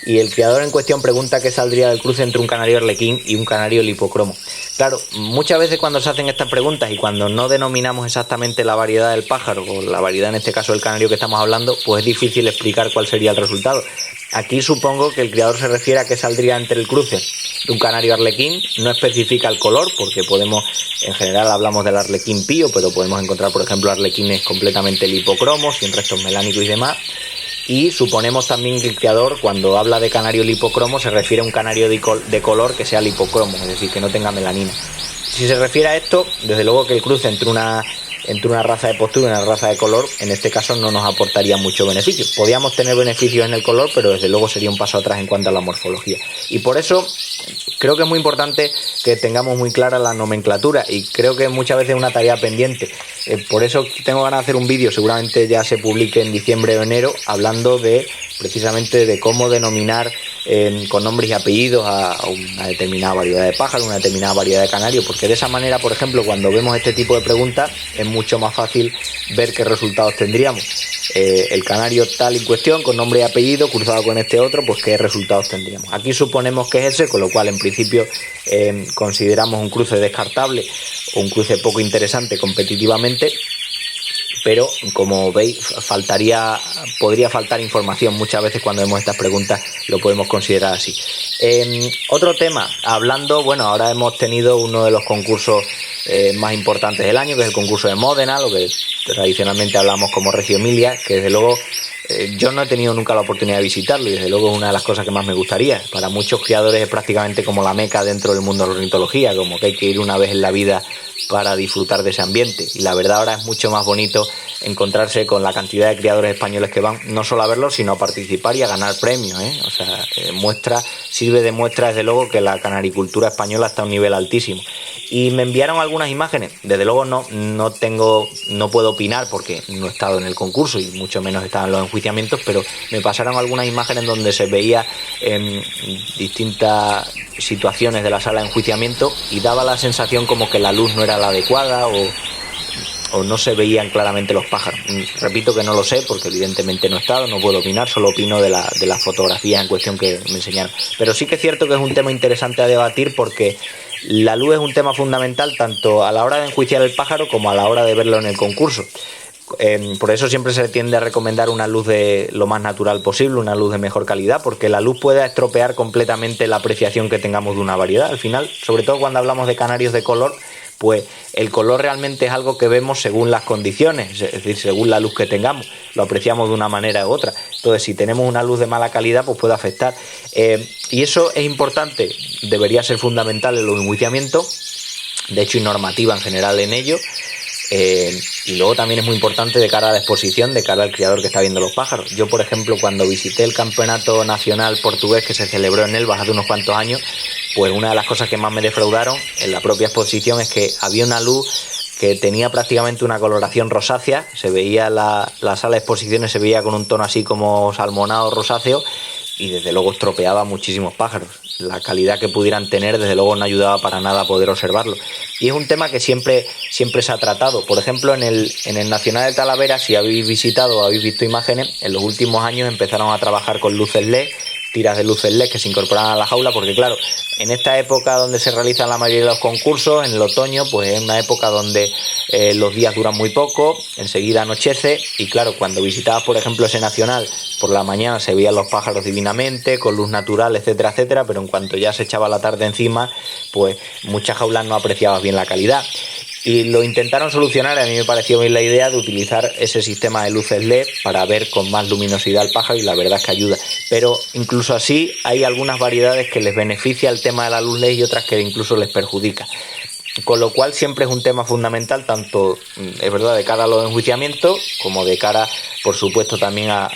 [SPEAKER 1] Y el criador en cuestión pregunta qué saldría del cruce entre un canario arlequín y un canario lipocromo. Claro, muchas veces cuando se hacen estas preguntas y cuando no denominamos exactamente la variedad del pájaro, o la variedad en este caso del canario que estamos hablando, pues es difícil explicar cuál sería el resultado. Aquí supongo que el criador se refiere a qué saldría entre el cruce de un canario arlequín, no especifica el color, porque en general hablamos del arlequín pío, pero podemos encontrar, por ejemplo, arlequines completamente lipocromos, sin restos melánicos y demás. Y suponemos también que el criador, cuando habla de canario lipocromo, se refiere a un canario de color que sea lipocromo, es decir, que no tenga melanina. Si se refiere a esto, desde luego que el cruce entre una raza de postura y una raza de color, en este caso no nos aportaría mucho beneficio. Podríamos tener beneficios en el color, pero desde luego sería un paso atrás en cuanto a la morfología. Y por eso creo que es muy importante que tengamos muy clara la nomenclatura, y creo que muchas veces es una tarea pendiente. Por eso tengo ganas de hacer un vídeo, seguramente ya se publique en diciembre o enero, hablando precisamente de cómo denominar con nombres y apellidos a una determinada variedad de pájaros, una determinada variedad de canarios, porque de esa manera, por ejemplo, cuando vemos este tipo de preguntas es mucho más fácil ver qué resultados tendríamos. El canario tal en cuestión, con nombre y apellido, cruzado con este otro, pues qué resultados tendríamos. Aquí suponemos que es ese, con lo cual en principio consideramos un cruce descartable o un cruce poco interesante competitivamente, pero como veis podría faltar información. Muchas veces cuando vemos estas preguntas lo podemos considerar así. Otro tema, ahora hemos tenido uno de los concursos más importantes del año, que es el concurso de Módena, lo que tradicionalmente hablamos como Reggio Emilia, que desde luego yo no he tenido nunca la oportunidad de visitarlo, y desde luego es una de las cosas que más me gustaría. Para muchos criadores es prácticamente como la meca dentro del mundo de la ornitología, como que hay que ir una vez en la vida para disfrutar de ese ambiente, y la verdad ahora es mucho más bonito encontrarse con la cantidad de criadores españoles que van no solo a verlo, sino a participar y a ganar premios, O sea, sirve de muestra desde luego que la canaricultura española está a un nivel altísimo. Y me enviaron algunas imágenes, desde luego no puedo opinar porque no he estado en el concurso y mucho menos he estado en los enjuiciamientos, pero me pasaron algunas imágenes donde se veía distintas situaciones de la sala de enjuiciamiento y daba la sensación como que la luz no era la adecuada o no se veían claramente los pájaros. Repito que no lo sé porque evidentemente no he estado, no puedo opinar, solo opino de las fotografías en cuestión que me enseñaron. Pero sí que es cierto que es un tema interesante a debatir, porque la luz es un tema fundamental tanto a la hora de enjuiciar el pájaro como a la hora de verlo en el concurso. Por eso siempre se tiende a recomendar una luz de lo más natural posible, una luz de mejor calidad, porque la luz puede estropear completamente la apreciación que tengamos de una variedad. Al final, sobre todo cuando hablamos de canarios de color, pues el color realmente es algo que vemos según las condiciones, es decir, según la luz que tengamos, lo apreciamos de una manera u otra. Entonces, si tenemos una luz de mala calidad, pues puede afectar. Y eso es importante, debería ser fundamental en los enjuiciamientos, de hecho hay normativa en general en ello. Y luego también es muy importante de cara a la exposición, de cara al criador que está viendo los pájaros. Yo, por ejemplo, cuando visité el campeonato nacional portugués que se celebró en Elvas hace unos cuantos años, pues una de las cosas que más me defraudaron en la propia exposición es que había una luz que tenía prácticamente una coloración rosácea. Se veía la sala de exposiciones, se veía con un tono así como salmonado rosáceo, y desde luego estropeaba muchísimos pájaros. La calidad que pudieran tener desde luego no ayudaba para nada a poder observarlo, y es un tema que siempre se ha tratado. Por ejemplo, en el Nacional de Talavera, si habéis visitado o habéis visto imágenes, en los últimos años empezaron a trabajar con luces LED tiras de luces LED que se incorporan a la jaula, porque claro, en esta época donde se realizan la mayoría de los concursos, en el otoño, pues es una época donde los días duran muy poco, enseguida anochece, y claro, cuando visitabas por ejemplo ese nacional, por la mañana se veían los pájaros divinamente, con luz natural, etcétera, etcétera, pero en cuanto ya se echaba la tarde encima, pues muchas jaulas no apreciabas bien la calidad. Y lo intentaron solucionar, y a mí me pareció bien la idea de utilizar ese sistema de luces LED para ver con más luminosidad al pájaro, y la verdad es que ayuda. Pero incluso así hay algunas variedades que les beneficia el tema de la luz LED y otras que incluso les perjudica. Con lo cual siempre es un tema fundamental, tanto es verdad de cara a los enjuiciamientos como de cara, por supuesto, también a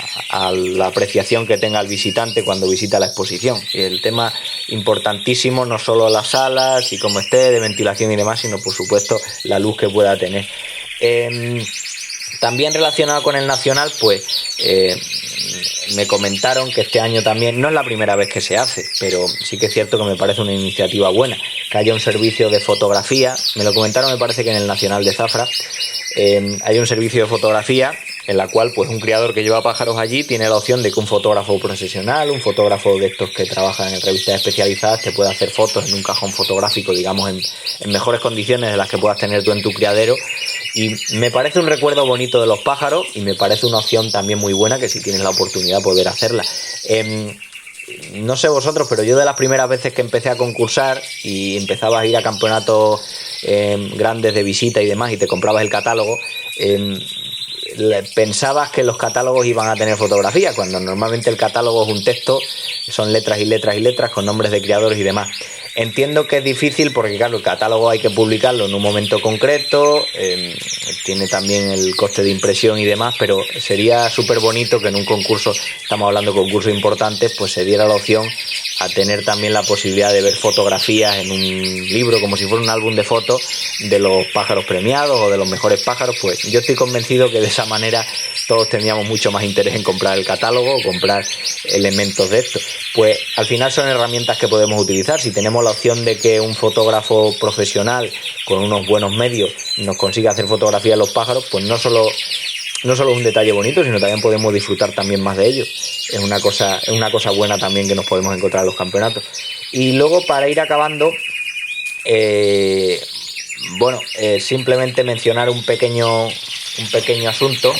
[SPEAKER 1] la apreciación que tenga el visitante cuando visita la exposición. Y el tema importantísimo, no solo las salas y cómo esté, de ventilación y demás, sino por supuesto la luz que pueda tener. También relacionado con el nacional, pues me comentaron que este año también, no es la primera vez que se hace, pero sí que es cierto que me parece una iniciativa buena, que haya un servicio de fotografía. Me lo comentaron, me parece que en el Nacional de Zafra hay un servicio de fotografía en la cual pues un criador que lleva pájaros allí tiene la opción de que un fotógrafo profesional, un fotógrafo de estos que trabajan en revistas especializadas, te pueda hacer fotos en un cajón fotográfico, digamos, en mejores condiciones de las que puedas tener tú en tu criadero. Y me parece un recuerdo bonito de los pájaros, y me parece una opción también muy buena, que si tienes la oportunidad poder hacerla. No sé vosotros, pero yo de las primeras veces que empecé a concursar y empezabas a ir a campeonatos grandes de visita y demás, y te comprabas el catálogo, pensabas que los catálogos iban a tener fotografía, cuando normalmente el catálogo es un texto, son letras y letras y letras con nombres de criadores y demás. Entiendo que es difícil porque claro, el catálogo hay que publicarlo en un momento concreto, tiene también el coste de impresión y demás, pero sería súper bonito que en un concurso, estamos hablando de concursos importantes, pues se diera la opción a tener también la posibilidad de ver fotografías en un libro, como si fuera un álbum de fotos de los pájaros premiados o de los mejores pájaros. Pues yo estoy convencido que de esa manera todos tendríamos mucho más interés en comprar el catálogo o comprar elementos de esto. Pues al final son herramientas que podemos utilizar. Si tenemos la opción de que un fotógrafo profesional con unos buenos medios nos consiga hacer fotografía de los pájaros, pues no solo es un detalle bonito, sino también podemos disfrutar también más de ello. Es una cosa buena también que nos podemos encontrar en los campeonatos. Y luego, para ir acabando, simplemente mencionar un pequeño asunto,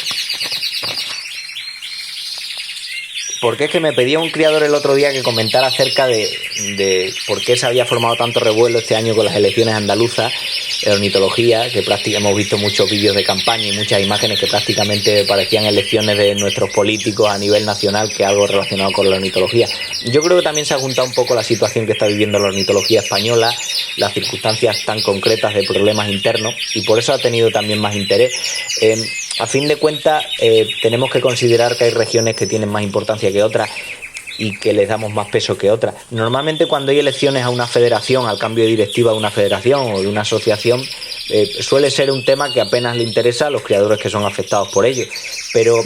[SPEAKER 1] porque es que me pedía un criador el otro día que comentara acerca de por qué se había formado tanto revuelo este año con las elecciones andaluzas de ornitología, que prácticamente hemos visto muchos vídeos de campaña y muchas imágenes que prácticamente parecían elecciones de nuestros políticos a nivel nacional, que algo relacionado con la ornitología. Yo creo que también se ha juntado un poco la situación que está viviendo la ornitología española, las circunstancias tan concretas de problemas internos, y por eso ha tenido también más interés. A fin de cuentas, tenemos que considerar que hay regiones que tienen más importancia que otras y que les damos más peso que otras. Normalmente cuando hay elecciones a una federación, al cambio de directiva de una federación o de una asociación, suele ser un tema que apenas le interesa a los criadores que son afectados por ello. Pero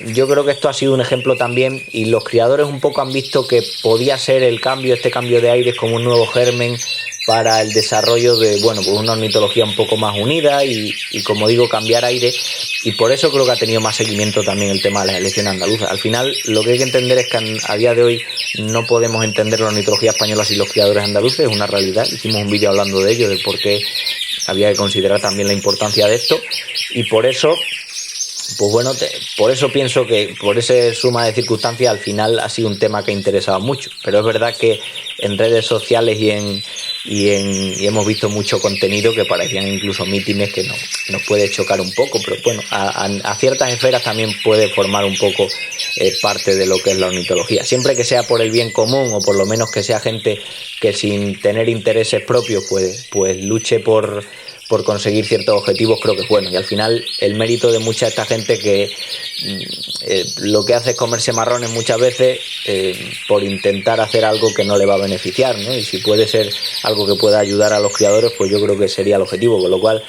[SPEAKER 1] yo creo que esto ha sido un ejemplo también, y los criadores un poco han visto que podía ser este cambio de aires como un nuevo germen para el desarrollo de pues una ornitología un poco más unida y como digo, cambiar aire, y por eso creo que ha tenido más seguimiento también el tema de las elecciones andaluzas. Al final, lo que hay que entender es que a día de hoy no podemos entender la ornitología española sin los criadores andaluces, es una realidad. Hicimos un vídeo hablando de ello, de por qué había que considerar también la importancia de esto, y por eso por eso pienso que por esa suma de circunstancias al final ha sido un tema que ha interesado mucho. Pero es verdad que en redes sociales y hemos visto mucho contenido que parecían incluso mítines que nos puede chocar un poco, pero bueno, a ciertas esferas también puede formar un poco parte de lo que es la ornitología, siempre que sea por el bien común, o por lo menos que sea gente que sin tener intereses propios pues luche por conseguir ciertos objetivos. Creo que es bueno, y al final el mérito de mucha de esta gente que lo que hace es comerse marrones muchas veces por intentar hacer algo que no le va a beneficiar, ¿no? Y si puede ser algo que pueda ayudar a los criadores, pues yo creo que sería el objetivo, con lo cual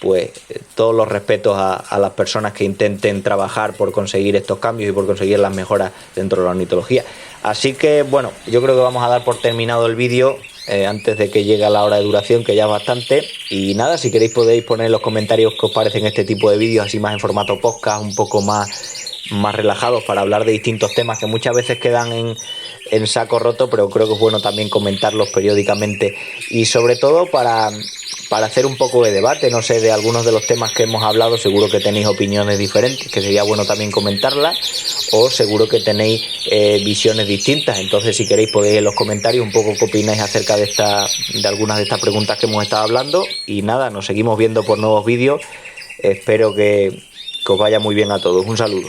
[SPEAKER 1] pues todos los respetos a las personas que intenten trabajar por conseguir estos cambios y por conseguir las mejoras dentro de la ornitología. Así que bueno, yo creo que vamos a dar por terminado el vídeo antes de que llegue la hora de duración, que ya es bastante. Y nada, si queréis podéis poner en los comentarios qué os parecen este tipo de vídeos, así más en formato podcast, un poco más relajados, para hablar de distintos temas que muchas veces quedan en saco roto, pero creo que es bueno también comentarlos periódicamente y sobre todo para hacer un poco de debate, no sé, de algunos de los temas que hemos hablado, seguro que tenéis opiniones diferentes, que sería bueno también comentarlas, o seguro que tenéis visiones distintas. Entonces, si queréis, podéis en los comentarios un poco qué opináis acerca de algunas de estas preguntas que hemos estado hablando. Y nada, nos seguimos viendo por nuevos vídeos. Espero que os vaya muy bien a todos. Un saludo.